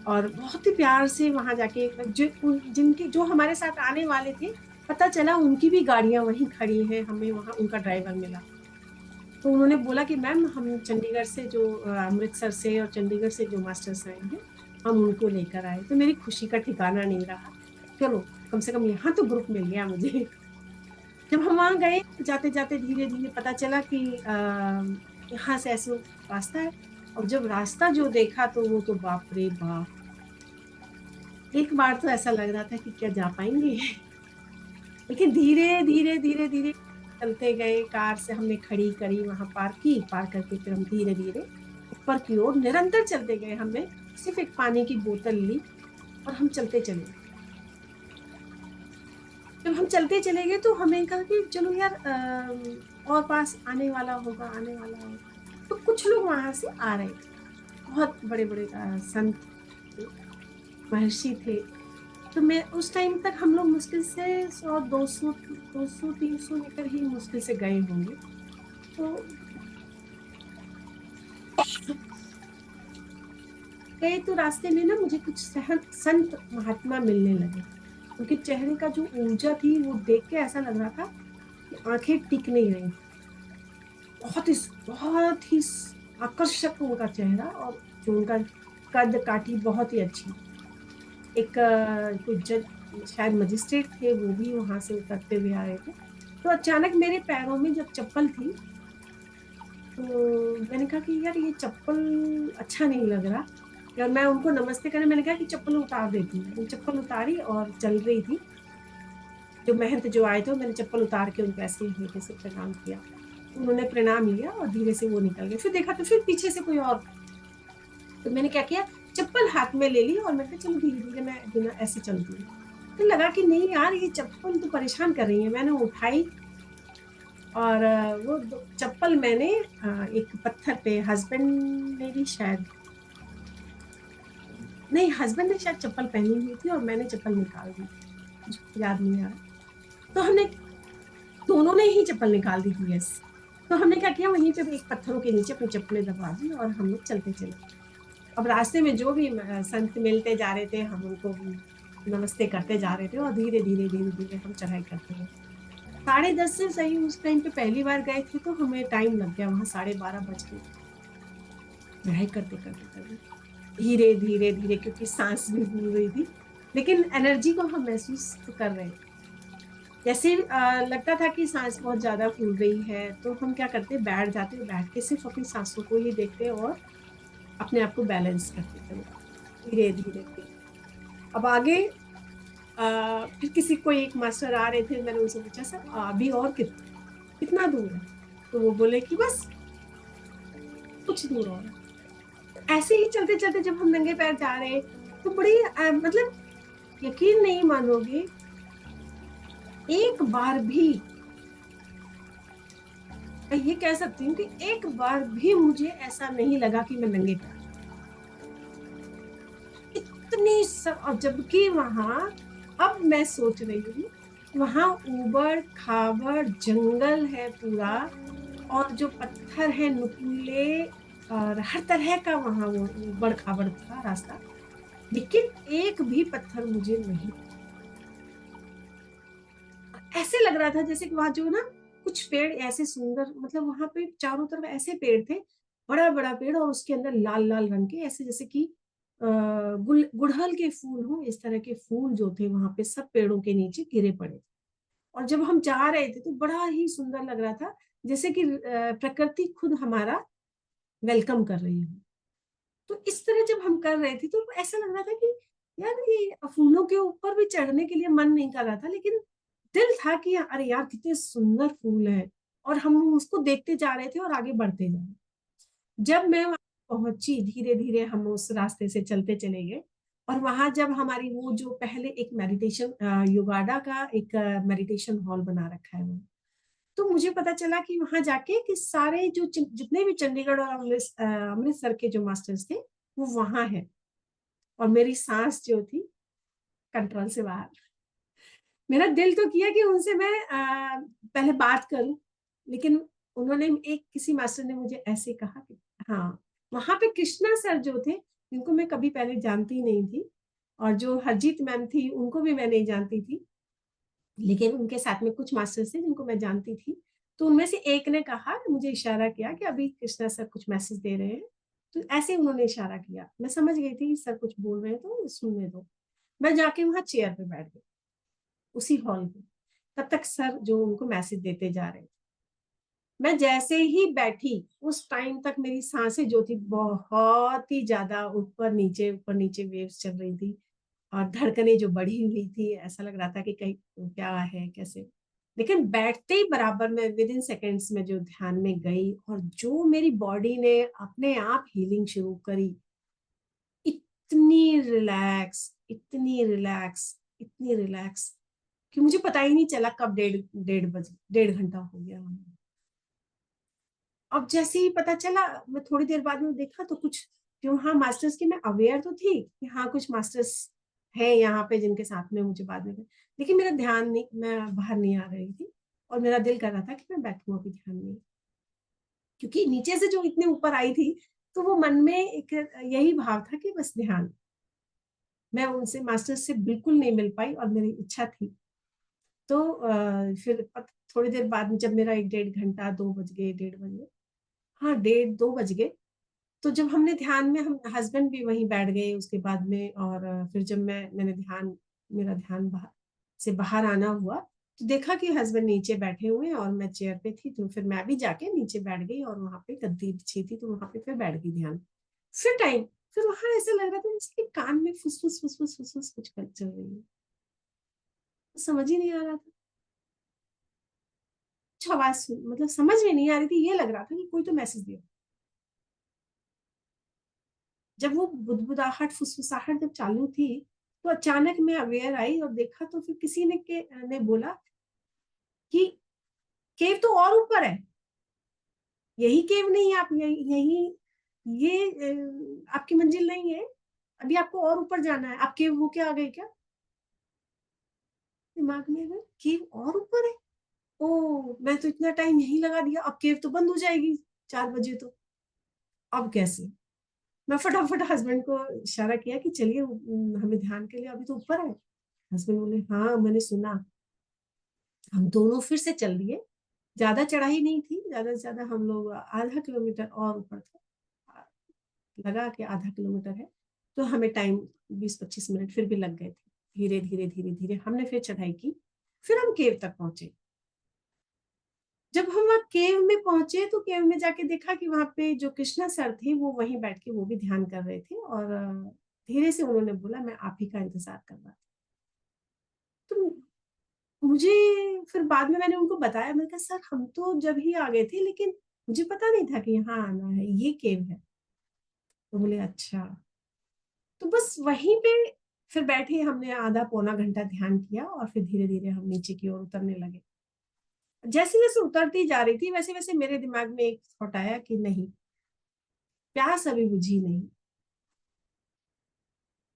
और बहुत ही प्यार से वहां जाके जिनके जो हमारे साथ आने वाले थे, पता चला उनकी भी गाड़ियां वहीं खड़ी हैं, हमें वहां उनका ड्राइवर मिला। तो उन्होंने बोला कि मैम, हम चंडीगढ़ से जो अमृतसर से और चंडीगढ़ से जो मास्टर्स आए हैं, हम उनको लेकर आए। तो मेरी खुशी का ठिकाना नहीं रहा। चलो, कम से कम यहाँ तो ग्रुप मिल गया मुझे। जब हम वहां गए, जाते जाते धीरे धीरे पता चला कि यहाँ से ऐसे रास्ता है। और जब रास्ता जो देखा, तो वो तो बाप रे बाप। एक बार तो ऐसा लग रहा था कि क्या जा पाएंगे। लेकिन धीरे धीरे धीरे धीरे चलते गए। कार से हमने खड़ी करी, वहां पार्क की, पार्क करके फिर हम धीरे धीरे ऊपर की ओर निरंतर चलते गए। हमने सिर्फ एक पानी की बोतल ली और हम चलते चले गए। जब हम चलते चले गए तो हमें कहा कि चलो यार, और पास आने वाला होगा, आने वाला होगा। तो कुछ लोग वहां से आ रहे थे, बहुत बड़े बड़े संत थे, महर्षि थे। तो मैं उस टाइम तक हम लोग मुश्किल से 100, 200, 300 मीटर ही मुश्किल से गए होंगे। तो गए तो रास्ते में ना मुझे कुछ संत महात्मा मिलने लगे। उनके चेहरे का जो ऊर्जा थी, वो देख के ऐसा लग रहा था कि आंखें टिक नहीं रही। बहुत ही बहुत ही आकर्षक उनका चेहरा, और जो उनका कद काठी बहुत ही अच्छी। एक कोई जज, शायद मजिस्ट्रेट थे, वो भी वहां से उतरते हुए आ रहे थे। तो अचानक मेरे पैरों में जब चप्पल थी, तो मैंने कहा कि यार, ये चप्पल अच्छा नहीं लग रहा। और मैं उनको नमस्ते करने, मैंने कहा कि चप्पल उतार देती हूँ। मैंने चप्पल उतारी और चल रही थी। जो महंत जो आए थे, मैंने चप्पल उतार के उनको ऐसे हल्के से प्रणाम किया। उन्होंने प्रणाम लिया और धीरे से वो निकल गए। फिर देखा तो फिर पीछे से कोई और। तो मैंने क्या किया, चप्पल हाथ में ले ली और मैं कहा चलो धीरे धीरे मैं बिना ऐसे चलती हूँ। फिर लगा कि नहीं यार, ये चप्पल तो परेशान कर रही है। मैंने उठाई और वो चप्पल मैंने एक पत्थर पे, हस्बैंड ने भी शायद, नहीं, हस्बैंड ने शायद चप्पल पहनी हुई थी और मैंने चप्पल निकाल दी, मुझे याद नहीं आ रहा। तो हमने दोनों ने ही चप्पल निकाल दी थी, यस। तो हमने क्या किया, वहीं पे एक पत्थरों के नीचे अपनी चप्पलें दबा दी और हम लोग चलते चले। अब रास्ते में जो भी संत मिलते जा रहे थे, हम उनको नमस्ते करते जा रहे थे, और धीरे धीरे धीरे धीरे हम चढ़ाई करते गए। 10:30 से सही, उस टाइम पे पहली बार गए थे, तो हमें टाइम लग गया, वहां 12:30 बज गए चढ़ाई करते करते करते। धीरे धीरे धीरे, क्योंकि सांस भी फूल रही थी, लेकिन एनर्जी को हम महसूस तो कर रहे थे। जैसे लगता था कि सांस बहुत ज्यादा फूल रही है, तो हम क्या करते, बैठ जाते, बैठ के सिर्फ अपनी सांसों को ही देखते और अपने आप को बैलेंस करते चले जाते, धीरे धीरे धीरे। अब आगे फिर किसी, कोई एक मास्टर आ रहे थे, मैंने उनसे पूछा, सर अभी और कितना दूर है? तो वो बोले कि बस कुछ दूर और है। तो ऐसे ही चलते चलते जब हम नंगे पैर जा रहे, तो बड़ी मतलब यकीन नहीं मानोगे, एक बार भी, मैं ये कह सकती हूँ कि एक बार भी मुझे ऐसा नहीं लगा कि मैं नंगे पैर, इतनी सब। और जबकि वहां, अब मैं सोच रही हूँ, वहां ऊबड़ खाबड़ जंगल है पूरा, और जो पत्थर है नुकीले, और हर तरह का वहां वो ऊबड़ खाबड़ था रास्ता, लेकिन एक भी पत्थर मुझे नहीं। ऐसे लग रहा था जैसे कि वहां जो ना, कुछ पेड़ ऐसे सुंदर, मतलब वहां पे चारों तरफ ऐसे पेड़ थे, बड़ा बड़ा पेड़, और उसके अंदर लाल लाल रंग के, ऐसे जैसे कि गुड़हल के फूल हो, इस तरह के फूल जो थे वहां पे सब पेड़ों के नीचे गिरे पड़े थे। और जब हम जा रहे थे तो बड़ा ही सुंदर लग रहा था, जैसे कि प्रकृति खुद हमारा वेलकम कर रही है। तो इस तरह जब हम कर रहे थे, तो ऐसा लग रहा था कि यार, ये फूलों के ऊपर भी चढ़ने के लिए मन नहीं कर रहा था, लेकिन दिल था कि अरे यार, कितने सुंदर फूल है। और हम उसको देखते जा रहे थे और आगे बढ़ते जा रहे। जब मैं वहां पहुंची, धीरे धीरे हम उस रास्ते से चलते चले गए। और वहां जब हमारी वो जो पहले एक मेडिटेशन, योगाडा का एक मेडिटेशन हॉल बना रखा है वो, तो मुझे पता चला कि वहां जाके कि सारे जो जितने भी चंडीगढ़ और अमृतसर के जो मास्टर्स थे वो वहां है। और मेरी सांस जो थी कंट्रोल से बाहर। मेरा दिल तो किया कि उनसे मैं पहले बात करूं, लेकिन उन्होंने एक किसी मास्टर ने मुझे ऐसे कहा कि हाँ, वहां पे कृष्णा सर जो थे, जिनको मैं कभी पहले जानती नहीं थी, और जो हरजीत मैम थी उनको भी मैं नहीं जानती थी, लेकिन उनके साथ में कुछ मास्टर्स थे जिनको मैं जानती थी। तो उनमें से एक ने कहा, मुझे इशारा किया कि अभी कृष्णा सर कुछ मैसेज दे रहे हैं। तो ऐसे उन्होंने इशारा किया, मैं समझ गई थी सर कुछ बोल रहे हैं तो सुनने दो। मैं जाके वहां चेयर पे बैठ गई उसी हॉल में। तब तक सर जो उनको मैसेज देते जा रहे थे। मैं जैसे ही बैठी, उस टाइम तक मेरी सांसें जो थी बहुत ही ज्यादा ऊपर नीचे वेव्स चल रही थी, और धड़कनें जो बढ़ी हुई थी, ऐसा लग रहा था कि कहीं क्या है कैसे। लेकिन बैठते ही बराबर में विद इन सेकेंड्स में जो ध्यान में गई, और जो मेरी बॉडी ने अपने आप हीलिंग शुरू करी, इतनी रिलैक्स, इतनी रिलैक्स, इतनी रिलैक्स, कि मुझे पता ही नहीं चला कब 1.5 घंटा हो गया। अब जैसे ही पता चला, मैं थोड़ी देर बाद में देखा तो कुछ जो हाँ मास्टर्स की, मैं अवेयर तो थी कि हाँ कुछ मास्टर्स है यहाँ पे जिनके साथ में मुझे बाद में, लेकिन मेरा ध्यान नहीं, मैं बाहर नहीं आ रही थी। और मेरा दिल कर रहा था कि मैं बैठूं, अभी ध्यान नहीं, क्योंकि नीचे से जो इतने ऊपर आई थी, तो वो मन में एक यही भाव था कि बस ध्यान। मैं उनसे मास्टर्स से बिल्कुल नहीं मिल पाई, और मेरी इच्छा थी। तो फिर थोड़ी देर बाद में जब मेरा 1-1.5 घंटा, 2 बज गए, 1:30 बजे, हाँ 1:30-2 बज गए, तो जब हमने ध्यान में, हम हस्बैंड भी वहीं बैठ गए उसके बाद में, और फिर जब मैंने ध्यान, मेरा ध्यान बाहर से बाहर आना हुआ, तो देखा कि हस्बैंड नीचे बैठे हुए हैं और मैं चेयर पे थी, तो फिर मैं भी जाके नीचे बैठ गई, और वहां पे गद्दी बिछी थी, तो वहां पे फिर बैठ गई ध्यान। फिर टाइम, फिर वहां ऐसा लग रहा था जैसे कि कान में फुसफुस फुसफुस फुसफुस कुछ चल रही है, समझ ही नहीं आ रहा था। कुछ आवाज मतलब समझ में नहीं आ रही थी, ये लग रहा था कि कोई तो मैसेज दिया। जब वो बुदबुदाहट फुसफुसाहट जब चालू थी, तो अचानक मैं अवेयर आई और देखा, तो फिर किसी ने बोला कि केव तो और ऊपर है, यही केव नहीं है, आप यही ये आपकी मंजिल नहीं है, अभी आपको और ऊपर जाना है। आप केव होके आ गए क्या? दिमाग में है केव और ऊपर है। ओ, मैं तो इतना टाइम यही लगा दिया, अब केव तो बंद हो जाएगी 4 बजे, तो अब कैसे? मैं फटाफट हस्बैंड को इशारा किया कि चलिए, हमें ध्यान के लिए अभी तो ऊपर है। हस्बैंड बोले हाँ मैंने सुना। हम दोनों फिर से चल दिए। ज्यादा चढ़ाई नहीं थी, ज्यादा से ज्यादा हम लोग आधा किलोमीटर और ऊपर था, लगा कि आधा किलोमीटर है। तो हमें टाइम 20-25 मिनट फिर भी लग गए थे। धीरे धीरे धीरे धीरे हमने फिर चढ़ाई की। फिर हम केव तक पहुंचे। जब हम वहाँ केव में पहुंचे, तो केव में जाके देखा कि वहां पे जो कृष्णा सर थे वो वहीं बैठ के वो भी ध्यान कर रहे थे, और धीरे से उन्होंने बोला मैं आप ही का इंतजार कर रहा था। तो मुझे फिर बाद में मैंने उनको बताया, मैंने कहा सर हम तो जब ही आ गए थे, लेकिन मुझे पता नहीं था कि यहाँ आना है, ये केव है। तो बोले अच्छा। तो बस वहीं पे फिर बैठे, हमने आधा पौना घंटा ध्यान किया, और फिर धीरे धीरे हम नीचे की ओर उतरने लगे। जैसे जैसे उतरती जा रही थी, वैसे वैसे मेरे दिमाग में एक थॉट आया कि नहीं, प्यास अभी बुझी नहीं,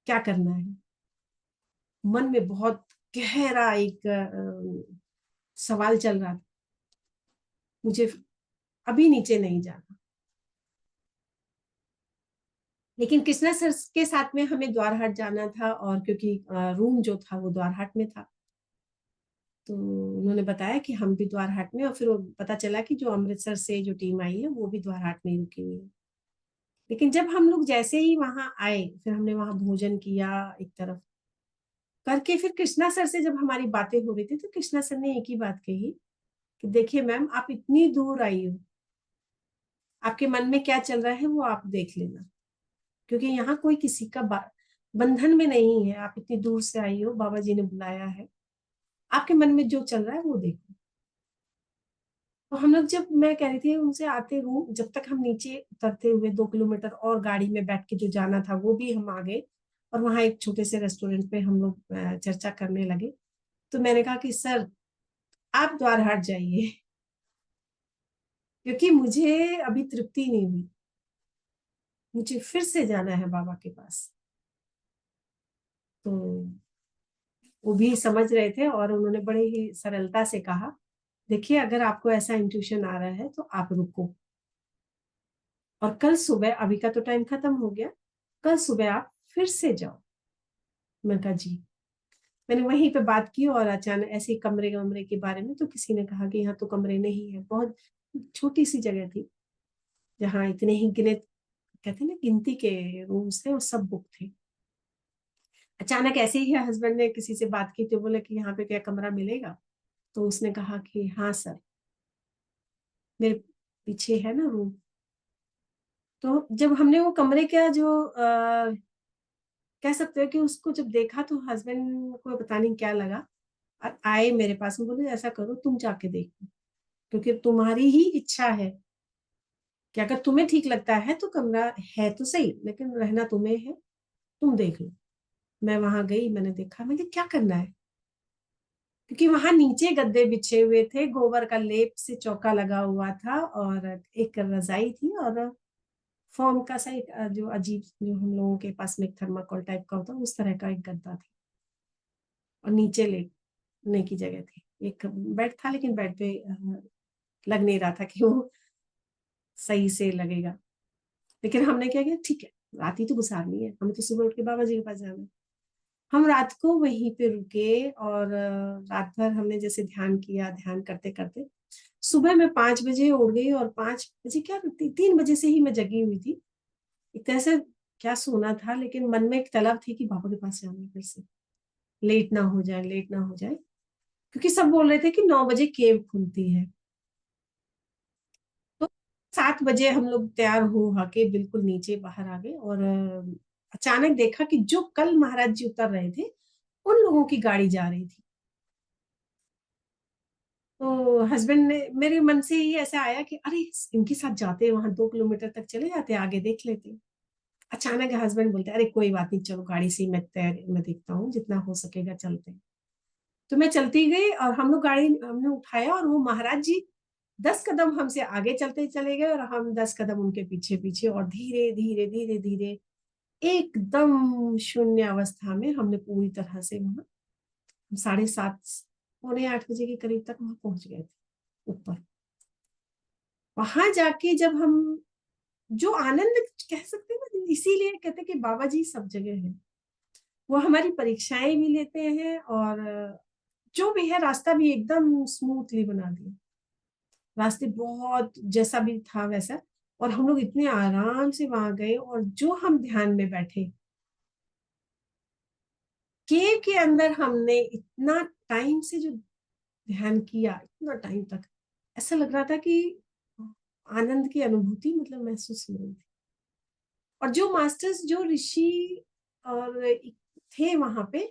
क्या करना है। मन में बहुत गहरा एक सवाल चल रहा था, मुझे अभी नीचे नहीं जाना। लेकिन कृष्णा सर के साथ में हमें द्वारहाट जाना था, और क्योंकि रूम जो था वो द्वारहाट में था, तो उन्होंने बताया कि हम भी द्वारहाट में, और फिर वो पता चला कि जो अमृतसर से जो टीम आई है वो भी द्वारहाट में ही रुकी हुई है। लेकिन जब हम लोग जैसे ही वहां आए, फिर हमने वहां भोजन किया एक तरफ करके, फिर कृष्णा सर से जब हमारी बातें हो रही थी, तो कृष्णा सर ने एक ही बात कही कि देखिए मैम, आप इतनी दूर आई हो, आपके मन में क्या चल रहा है वो आप देख लेना, क्योंकि यहाँ कोई किसी का बंधन में नहीं है। आप इतनी दूर से आई हो, बाबा जी ने बुलाया है, आपके मन में जो चल रहा है वो देखो। तो हम लोग, जब मैं कह रही थी उनसे आते रूम, जब तक हम नीचे उतरते हुए 2 किलोमीटर और गाड़ी में बैठ के जो जाना था वो भी हम आ गए, और वहां एक छोटे से रेस्टोरेंट पे हम लोग चर्चा करने लगे। तो मैंने कहा कि सर आप द्वारहाट जाइए, क्योंकि मुझे अभी तृप्ति नहीं हुई, मुझे फिर से जाना है बाबा के पास। तो वो भी समझ रहे थे और उन्होंने बड़े ही सरलता से कहा, देखिए अगर आपको ऐसा इंट्यूशन आ रहा है तो आप रुको, और कल सुबह, अभी का तो टाइम खत्म हो गया, कल सुबह आप फिर से जाओ। मैं कहा जी। मैंने वहीं पे बात की और अचानक ऐसे ही कमरे कमरे के बारे में, तो किसी ने कहा कि यहाँ तो कमरे नहीं है, बहुत छोटी सी जगह थी जहाँ इतने ही गिने, कहते हैं ना गिनती के रूम्स थे और सब बुक थे। अचानक ऐसे ही हस्बैंड ने किसी से बात की तो बोले कि यहाँ पे क्या कमरा मिलेगा? तो उसने कहा कि हाँ सर, मेरे पीछे है ना रूम। तो जब हमने वो कमरे का जो कह सकते हो कि उसको जब देखा, तो हस्बैंड को पता नहीं क्या लगा, और आए मेरे पास में, बोले ऐसा करो तुम जाके देखो, क्योंकि तुम्हारी ही इच्छा है कि अगर तुम्हें ठीक लगता है तो कमरा है तो सही, लेकिन रहना तुम्हें है, तुम देख लो। मैं वहां गई, मैंने देखा, मैंने क्या करना है, क्योंकि वहां नीचे गद्दे बिछे हुए थे, गोबर का लेप से चौका लगा हुआ था, और एक रजाई थी, और फॉर्म का सा एक जो अजीब, जो हम लोगों के पास में एक थर्माकोल टाइप का होता है उस तरह का एक गद्दा था, और नीचे लेटने की जगह थी। एक बेड था, लेकिन बेड पे लग नहीं रहा था कि वो सही से लगेगा। लेकिन हमने क्या किया, ठीक है रात ही तो गुजारनी है, हमें तो सुबह उठ के बाबा जी के पास जाना है। हम रात को वहीं पे रुके, और रात भर हमने जैसे ध्यान किया, ध्यान करते करते सुबह मैं 5 बजे उठ गई, और 5 बजे क्या, 3 बजे से ही मैं जगी हुई थी। एक तरह से क्या सोना था, लेकिन मन में एक तलब थी कि बाबा के पास जाना है फिर से, लेट ना हो जाए, लेट ना हो जाए, क्योंकि सब बोल रहे थे कि 9 बजे केव खुलती है। तो 7 बजे हम लोग तैयार हो आके बिल्कुल नीचे बाहर आ गए, और अचानक देखा कि जो कल महाराज जी उतर रहे थे, उन लोगों की गाड़ी जा रही थी। तो हस्बैंड ने, मेरे मन से ही ऐसा आया कि अरे इनके साथ जाते, वहां 2 किलोमीटर तक चले जाते, आगे देख लेते। अचानक हस्बैंड बोलते, अरे कोई बात नहीं, चलो गाड़ी से ही मैं तैयार, मैं देखता हूँ जितना हो सकेगा, चलते हैं। तो मैं चलती गई, और हम लोग गाड़ी हमने उठाया, और वो महाराज जी 10 कदम हमसे आगे चलते चले गए, और हम 10 कदम उनके पीछे पीछे, और धीरे धीरे धीरे धीरे एकदम शून्य अवस्था में हमने पूरी तरह से वहां, 7:30 पौने 8 बजे के करीब तक वहां पहुंच गए थे ऊपर। वहां जाके जब हम, जो आनंद कह सकते हैं ना, इसीलिए कहते हैं कि बाबा जी सब जगह है। वो हमारी परीक्षाएं भी लेते हैं, और जो भी है रास्ता भी एकदम स्मूथली बना दिया, रास्ते बहुत जैसा भी था वैसा। और हम लोग इतने आराम से वहां गए, और जो हम ध्यान में बैठे, केव के अंदर हमने इतना टाइम से जो ध्यान किया, इतना टाइम तक ऐसा लग रहा था कि आनंद की अनुभूति मतलब महसूस हो रही थी। और जो मास्टर्स, जो ऋषि और थे वहां पे,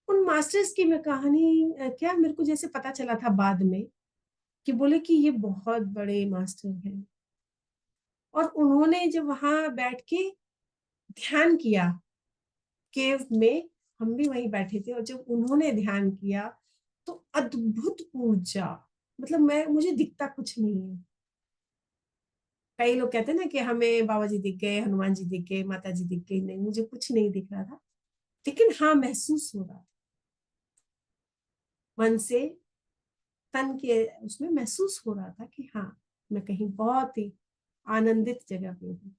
उन मास्टर्स की मैं कहानी क्या, मेरे को जैसे पता चला था बाद में, कि बोले कि ये बहुत बड़े मास्टर हैं, और उन्होंने जब वहां बैठ के ध्यान किया केव में, हम भी वहीं बैठे थे, और जब उन्होंने ध्यान किया तो अद्भुत ऊर्जा, मतलब मैं, मुझे दिखता कुछ नहीं है। कई लोग कहते हैं ना कि हमें बाबा जी दिख गए, हनुमान जी दिख गए, माता जी दिख गई, नहीं मुझे कुछ नहीं दिख रहा था, लेकिन हाँ महसूस हो रहा था मन से, तन के उसमें महसूस हो रहा था कि हाँ मैं कहीं बहुत ही आनंदित जगह पे हूँ।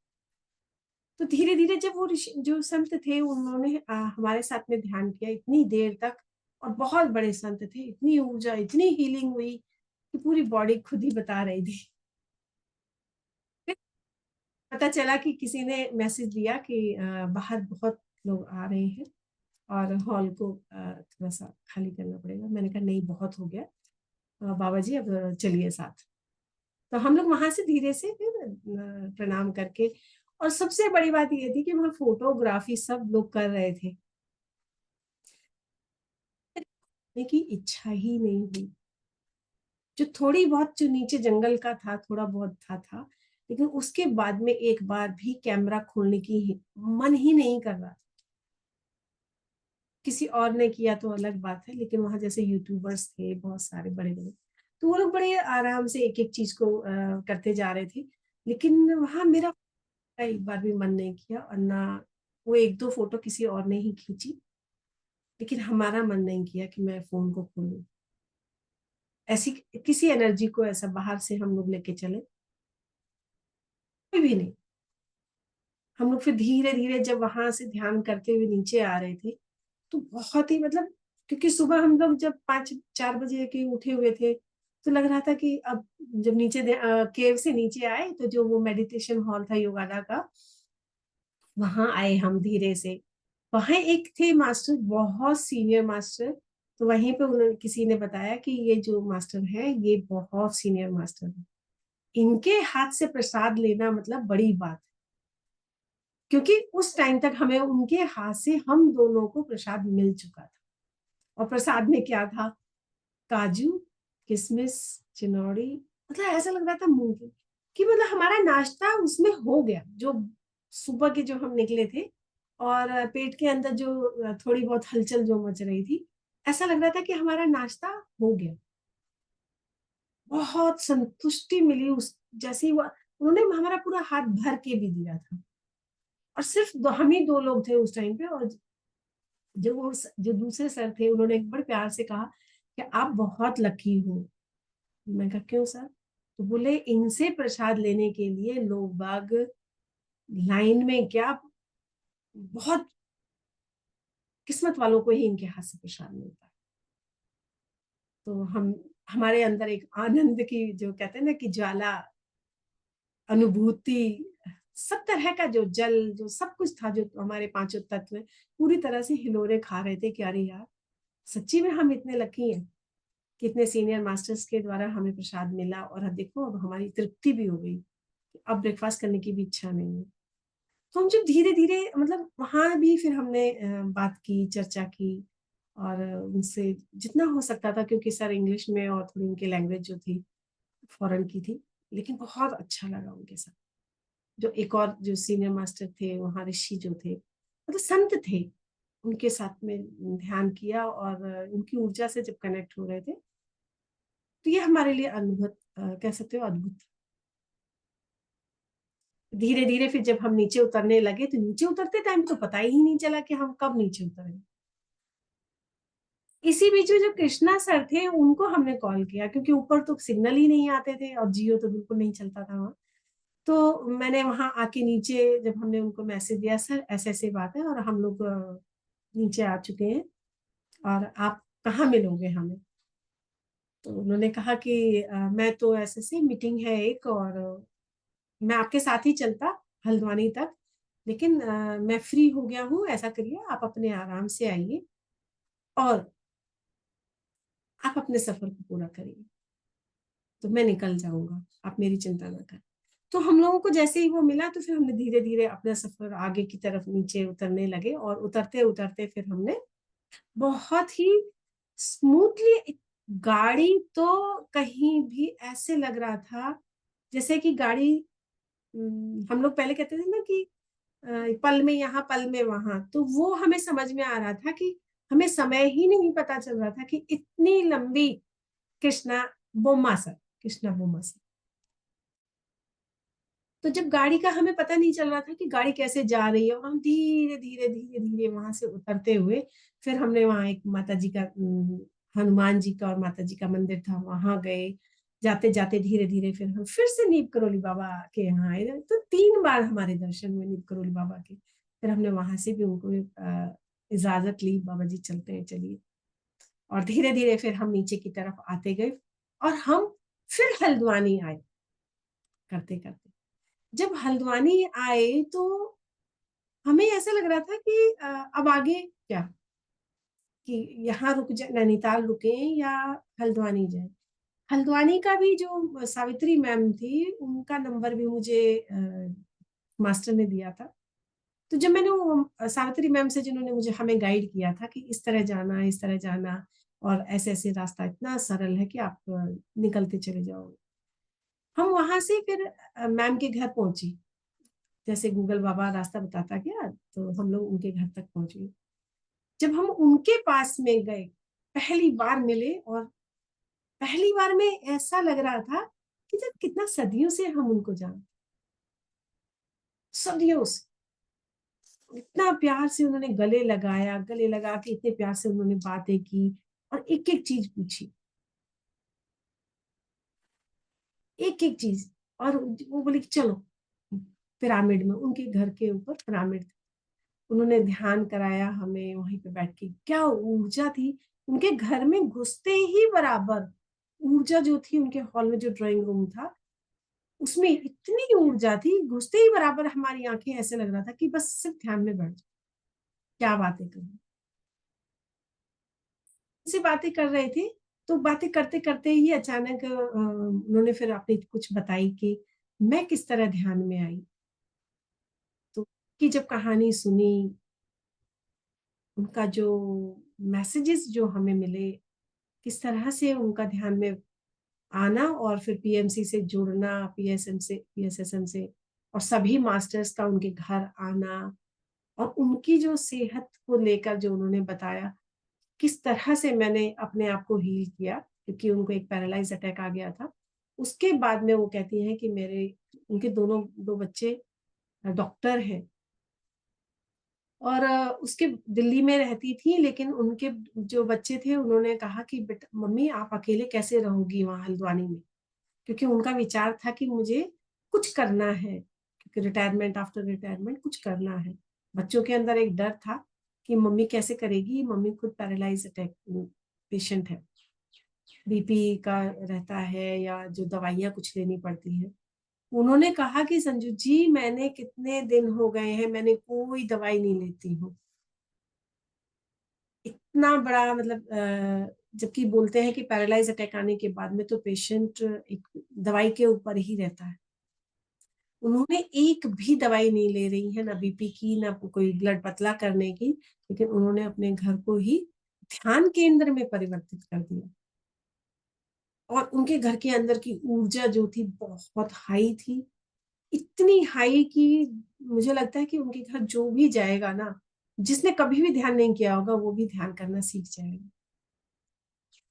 तो धीरे धीरे जब वो ऋषि, जो संत थे, उन्होंने हमारे साथ में ध्यान किया इतनी देर तक, और बहुत बड़े संत थे, इतनी ऊर्जा, इतनी हीलिंग हुई कि पूरी बॉडी खुद ही बता रही थी। फिर पता चला कि किसी ने मैसेज दिया कि बाहर बहुत लोग आ रहे हैं, और हॉल को थोड़ा सा खाली करना पड़ेगा। मैंने कहा नहीं बहुत हो गया, बाबा जी अब चलिए साथ। तो हम लोग वहां से धीरे से फिर प्रणाम करके, और सबसे बड़ी बात ये थी कि वहां फोटोग्राफी सब लोग कर रहे थे, करने की इच्छा ही नहीं हुई। जो थोड़ी बहुत, जो नीचे जंगल का था थोड़ा बहुत था, लेकिन उसके बाद में एक बार भी कैमरा खोलने की मन ही नहीं कर रहा। किसी और ने किया तो अलग बात है, लेकिन वहां जैसे यूट्यूबर्स थे बहुत सारे बड़े बड़े, तो वो लोग बड़े आराम से एक एक चीज को करते जा रहे थे। लेकिन वहां मेरा एक बार भी मन नहीं किया, और ना वो एक दो फोटो किसी और ने ही खींची, लेकिन हमारा मन नहीं किया कि मैं फोन को खोलूं। ऐसी किसी एनर्जी को ऐसा बाहर से हम लोग लेके चले, कोई भी नहीं। हम लोग फिर धीरे धीरे जब वहां से ध्यान करते हुए नीचे आ रहे थे, तो बहुत ही मतलब, क्योंकि सुबह हम लोग जब 5-4 बजे के उठे हुए थे, तो लग रहा था कि अब जब नीचे केव से नीचे आए, तो जो वो मेडिटेशन हॉल था योगाडा का, वहां आए हम धीरे से। वहां एक थे मास्टर, बहुत सीनियर मास्टर। तो वहीं पे उन्होंने किसी ने बताया कि ये जो मास्टर है ये बहुत सीनियर मास्टर है, इनके हाथ से प्रसाद लेना मतलब बड़ी बात। क्योंकि उस टाइम तक हमें उनके हाथ से हम दोनों को प्रसाद मिल चुका था। और प्रसाद में क्या था? काजू, किशमिश, चिनौड़ी, मतलब ऐसा लग रहा था मूंगफली कि मतलब हमारा नाश्ता उसमें हो गया। जो सुबह के जो हम निकले थे, और पेट के अंदर जो थोड़ी बहुत हलचल जो मच रही थी, ऐसा लग रहा था कि हमारा नाश्ता हो गया। बहुत संतुष्टि मिली उस, जैसे ही उन्होंने हमारा पूरा हाथ भर के भी दिया था। और सिर्फ हम ही दो लोग थे उस टाइम पे। और जो दूसरे सर थे, उन्होंने एक बड़े प्यार से कहा कि आप बहुत लकी हो। मैं कहा क्यों सर? तो बोले इनसे प्रसाद लेने के लिए लोग बाग लाइन में क्या, बहुत किस्मत वालों को ही इनके हाथ से प्रसाद मिलता है। तो हम, हमारे अंदर एक आनंद की जो कहते हैं ना कि ज्वाला, अनुभूति, सब तरह का जो जल, जो सब कुछ था, जो हमारे पांचों तत्व में पूरी तरह से हिलोरे खा रहे थे कि अरे यार, सच्ची में हम इतने लकी हैं, कितने सीनियर मास्टर्स के द्वारा हमें प्रसाद मिला। और अब देखो, अब हमारी तृप्ति भी हो गई, अब ब्रेकफास्ट करने की भी इच्छा नहीं है। तो हम जब धीरे धीरे मतलब वहां भी फिर हमने बात की, चर्चा की, और उनसे जितना हो सकता था, क्योंकि सर इंग्लिश में और थोड़ी उनकी लैंग्वेज जो थी फॉरेन की थी, लेकिन बहुत अच्छा लगा उनके साथ। जो एक और जो सीनियर मास्टर थे वहाँ, ऋषि जो थे, मतलब संत थे, उनके साथ में ध्यान किया, और उनकी ऊर्जा से जब कनेक्ट हो रहे थे, तो ये हमारे लिए अद्भुत, कह सकते हो अद्भुत। धीरे धीरे फिर जब हम नीचे उतरने लगे, तो नीचे उतरते टाइम तो पता ही नहीं चला कि हम कब नीचे उतरे। इसी बीच में जो कृष्णा सर थे, उनको हमने कॉल किया, क्योंकि ऊपर तो सिग्नल ही नहीं आते थे और जियो तो बिल्कुल नहीं चलता था वहाँ। तो मैंने वहां आके नीचे जब हमने उनको मैसेज दिया, सर ऐसे ऐसे बात है और हम लोग नीचे आ चुके हैं, और आप कहाँ मिलोगे हमें? तो उन्होंने कहा कि मैं तो ऐसे से मीटिंग है एक, और मैं आपके साथ ही चलता हल्द्वानी तक, लेकिन मैं फ्री हो गया हूँ, ऐसा करिए आप अपने आराम से आइए, और आप अपने सफर को पूरा करिए, तो मैं निकल जाऊंगा, आप मेरी चिंता ना करें। तो हम लोगों को जैसे ही वो मिला, तो फिर हमने धीरे धीरे अपना सफर आगे की तरफ नीचे उतरने लगे, और उतरते उतरते फिर हमने बहुत ही स्मूथली, गाड़ी तो कहीं भी ऐसे लग रहा था जैसे कि गाड़ी, हम लोग पहले कहते थे ना कि पल में यहाँ पल में वहां, तो वो हमें समझ में आ रहा था कि हमें समय ही नहीं पता चल रहा था कि इतनी लंबी कृष्णा बोम्मासर, कृष्णा बोम्मासर। तो जब गाड़ी का हमें पता नहीं चल रहा था कि गाड़ी कैसे जा रही है, और हम धीरे धीरे धीरे धीरे वहां से उतरते हुए, फिर हमने वहां एक माता जी का, हनुमान जी का और माता जी का मंदिर था, वहां गए। जाते जाते धीरे धीरे फिर हम फिर से नीम करोली बाबा के यहाँ आए, तो 3 बार हमारे दर्शन हुए नीम करोली बाबा के। फिर हमने वहां से भी उनको इजाजत ली, बाबा जी चलते हैं चलिए। और धीरे धीरे फिर हम नीचे की तरफ आते गए, और हम फिर हल्द्वानी आए करते करते। जब हल्द्वानी आए, तो हमें ऐसा लग रहा था कि अब आगे क्या, कि यहाँ रुक जाए, नैनीताल रुके या हल्द्वानी जाए। हल्द्वानी का भी जो सावित्री मैम थी, उनका नंबर भी मुझे मास्टर ने दिया था। तो जब मैंने वो सावित्री मैम से, जिन्होंने मुझे हमें गाइड किया था कि इस तरह जाना, इस तरह जाना, और ऐसे ऐसे रास्ता इतना सरल है कि आप निकलते चले जाओगे। हम वहां से फिर मैम के घर पहुंची, जैसे गूगल बाबा रास्ता बताता गया, तो हम लोग उनके घर तक पहुंच गए। जब हम उनके पास में गए, पहली बार मिले, और पहली बार में ऐसा लग रहा था कि जब कितना सदियों से हम उनको जानते, सदियों से इतना प्यार से उन्होंने गले लगाया, गले लगा के इतने प्यार से उन्होंने बातें की और एक एक चीज पूछी, एक एक चीज। और वो बोले कि चलो पिरामिड में, उनके घर के ऊपर पिरामिड था, उन्होंने ध्यान कराया हमें वहीं पे बैठ के। क्या ऊर्जा थी उनके घर में घुसते ही बराबर, ऊर्जा जो थी उनके हॉल में जो ड्राइंग रूम था उसमें इतनी ऊर्जा थी, घुसते ही बराबर हमारी आंखें ऐसे लग रहा था कि बस सिर्फ ध्यान में बैठ जाओ, क्या बातें करूं। से बातें कर रहे थे, तो बातें करते करते ही अचानक उन्होंने फिर अपनी कुछ बताई कि मैं किस तरह ध्यान में आई। तो कि जब कहानी सुनी, उनका जो मैसेजेस जो हमें मिले, किस तरह से उनका ध्यान में आना और फिर पीएमसी से जुड़ना, पीएसएसएम से और सभी मास्टर्स का उनके घर आना, और उनकी जो सेहत को लेकर जो उन्होंने बताया, किस तरह से मैंने अपने आप को हील किया, क्योंकि उनको एक पैरालाइज अटैक आ गया था। उसके बाद में वो कहती हैं कि मेरे उनके दोनों दो बच्चे डॉक्टर हैं, और उसके दिल्ली में रहती थी, लेकिन उनके जो बच्चे थे उन्होंने कहा कि बेटा मम्मी आप अकेले कैसे रहोगी वहां हल्द्वानी में, क्योंकि उनका विचार था कि मुझे कुछ करना है, क्योंकि रिटायरमेंट आफ्टर रिटायरमेंट कुछ करना है। बच्चों के अंदर एक डर था कि मम्मी कैसे करेगी, मम्मी खुद पैरालाइज अटैक पेशेंट है, बीपी का रहता है या जो दवाइयां कुछ लेनी पड़ती हैं। उन्होंने कहा कि संजू जी मैंने कितने दिन हो गए हैं मैंने कोई दवाई नहीं लेती हूँ। इतना बड़ा मतलब जबकि बोलते हैं कि पैरालाइज अटैक आने के बाद में तो पेशेंट एक दवाई के ऊपर ही रहता है। उन्होंने एक भी दवाई नहीं ले रही है, ना बीपी की ना कोई ब्लड पतला करने की, लेकिन उन्होंने अपने घर को ही ध्यान केंद्र में परिवर्तित कर दिया। और उनके घर के अंदर की ऊर्जा जो थी बहुत हाई थी, इतनी हाई कि मुझे लगता है कि उनके घर जो भी जाएगा ना, जिसने कभी भी ध्यान नहीं किया होगा वो भी ध्यान करना सीख जाएगा।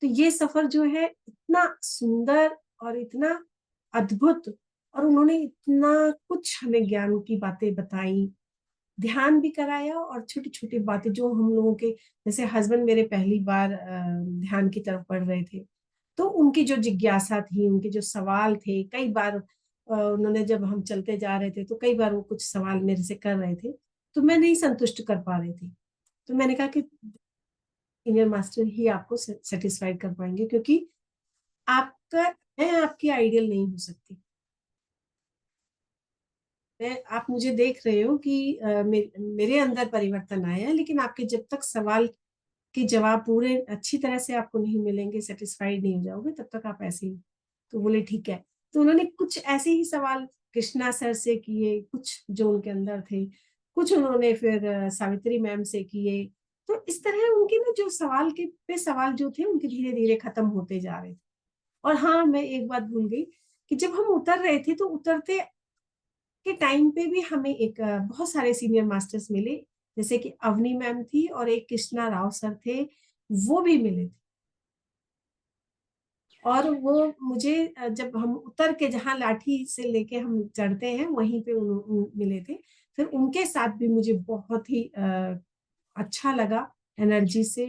तो ये सफर जो है इतना सुंदर और इतना अद्भुत, और उन्होंने इतना कुछ हमें ज्ञान की बातें बताई, ध्यान भी कराया, और छोटी छोटी बातें जो हम लोगों के, जैसे हस्बैंड मेरे पहली बार ध्यान की तरफ बढ़ रहे थे, तो उनकी जो जिज्ञासा थी, उनके जो सवाल थे, कई बार उन्होंने जब हम चलते जा रहे थे तो कई बार वो कुछ सवाल मेरे से कर रहे थे, तो मैं नहीं संतुष्ट कर पा रही थी। तो मैंने कहा कि सीनियर मास्टर ही आपको सेटिस्फाइड कर पाएंगे, क्योंकि आपका मैं आपकी आइडियल नहीं हो सकती। मैं आप मुझे देख रहे हो कि मेरे अंदर परिवर्तन आया है, लेकिन आपके जब तक सवाल के जवाब पूरे अच्छी तरह से आपको नहीं मिलेंगे, सेटिस्फाइड नहीं हो जाओगे, तब तक आप ऐसे ही। तो बोले ठीक है। तो उन्होंने कुछ ऐसे ही सवाल कृष्णा सर से किए, कुछ जो उनके अंदर थे, कुछ उन्होंने फिर सावित्री मैम से किए। तो इस तरह उनके ना जो सवाल के पे सवाल जो थे उनके धीरे धीरे खत्म होते जा रहे थे। और हाँ, मैं एक बात भूल गई कि जब हम उतर रहे थे तो उतरते के टाइम पे भी हमें एक बहुत सारे सीनियर मास्टर्स मिले, जैसे कि अवनी मैम थी और एक कृष्णा राव सर थे, वो भी मिले थे। और वो मुझे जब हम उतर के जहाँ लाठी से लेके हम चढ़ते हैं वहीं पे मिले थे। फिर उनके साथ भी मुझे बहुत ही अच्छा लगा, एनर्जी से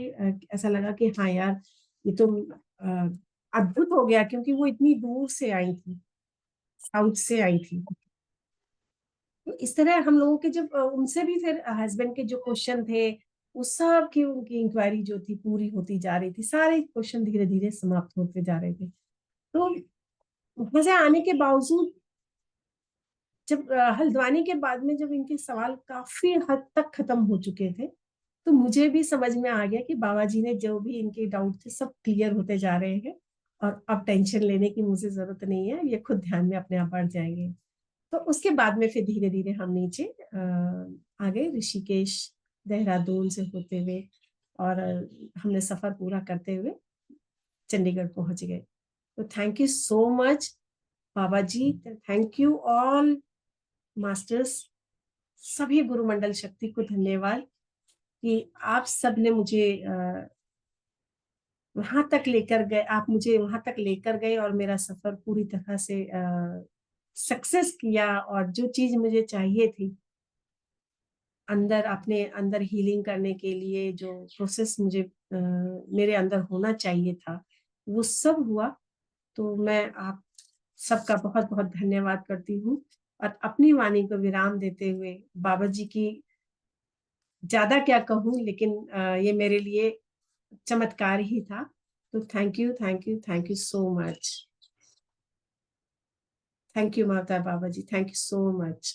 ऐसा लगा कि हाँ यार ये तो अ, अद्भुत हो गया, क्योंकि वो इतनी दूर से आई थी, साउथ से आई थी। तो इस तरह हम लोगों के जब उनसे भी फिर हस्बैंड के जो क्वेश्चन थे, उस सब की उनकी इंक्वायरी जो थी पूरी होती जा रही थी, सारे क्वेश्चन धीरे धीरे समाप्त होते जा रहे थे। तो वहां से आने के बावजूद जब हल्द्वानी के बाद में जब इनके सवाल काफी हद तक खत्म हो चुके थे, तो मुझे भी समझ में आ गया कि बाबा जी ने जो भी इनके डाउट थे सब क्लियर होते जा रहे हैं, और अब टेंशन लेने की मुझे जरूरत नहीं है, ये खुद ध्यान में अपने आप बढ़ जाएंगे। तो उसके बाद में फिर धीरे धीरे हम नीचे आ गए, ऋषिकेश देहरादून से होते हुए, और हमने सफर पूरा करते हुए चंडीगढ़ पहुंच गए। तो thank you so much Baba ji, thank you all masters, सभी गुरुमंडल शक्ति को धन्यवाद कि आप सब ने मुझे वहां तक लेकर गए, आप मुझे वहां तक लेकर गए और मेरा सफर पूरी तरह से सक्सेस किया। और जो चीज मुझे चाहिए थी अंदर, अपने अंदर हीलिंग करने के लिए, जो प्रोसेस मुझे मेरे अंदर होना चाहिए था, वो सब हुआ। तो मैं आप सबका बहुत बहुत धन्यवाद करती हूँ। और अपनी वाणी को विराम देते हुए, बाबा जी की ज्यादा क्या कहूँ, लेकिन ये मेरे लिए चमत्कार ही था। तो thank you, thank you, thank you so much. Thank you माता बाबा ji, thank you so much.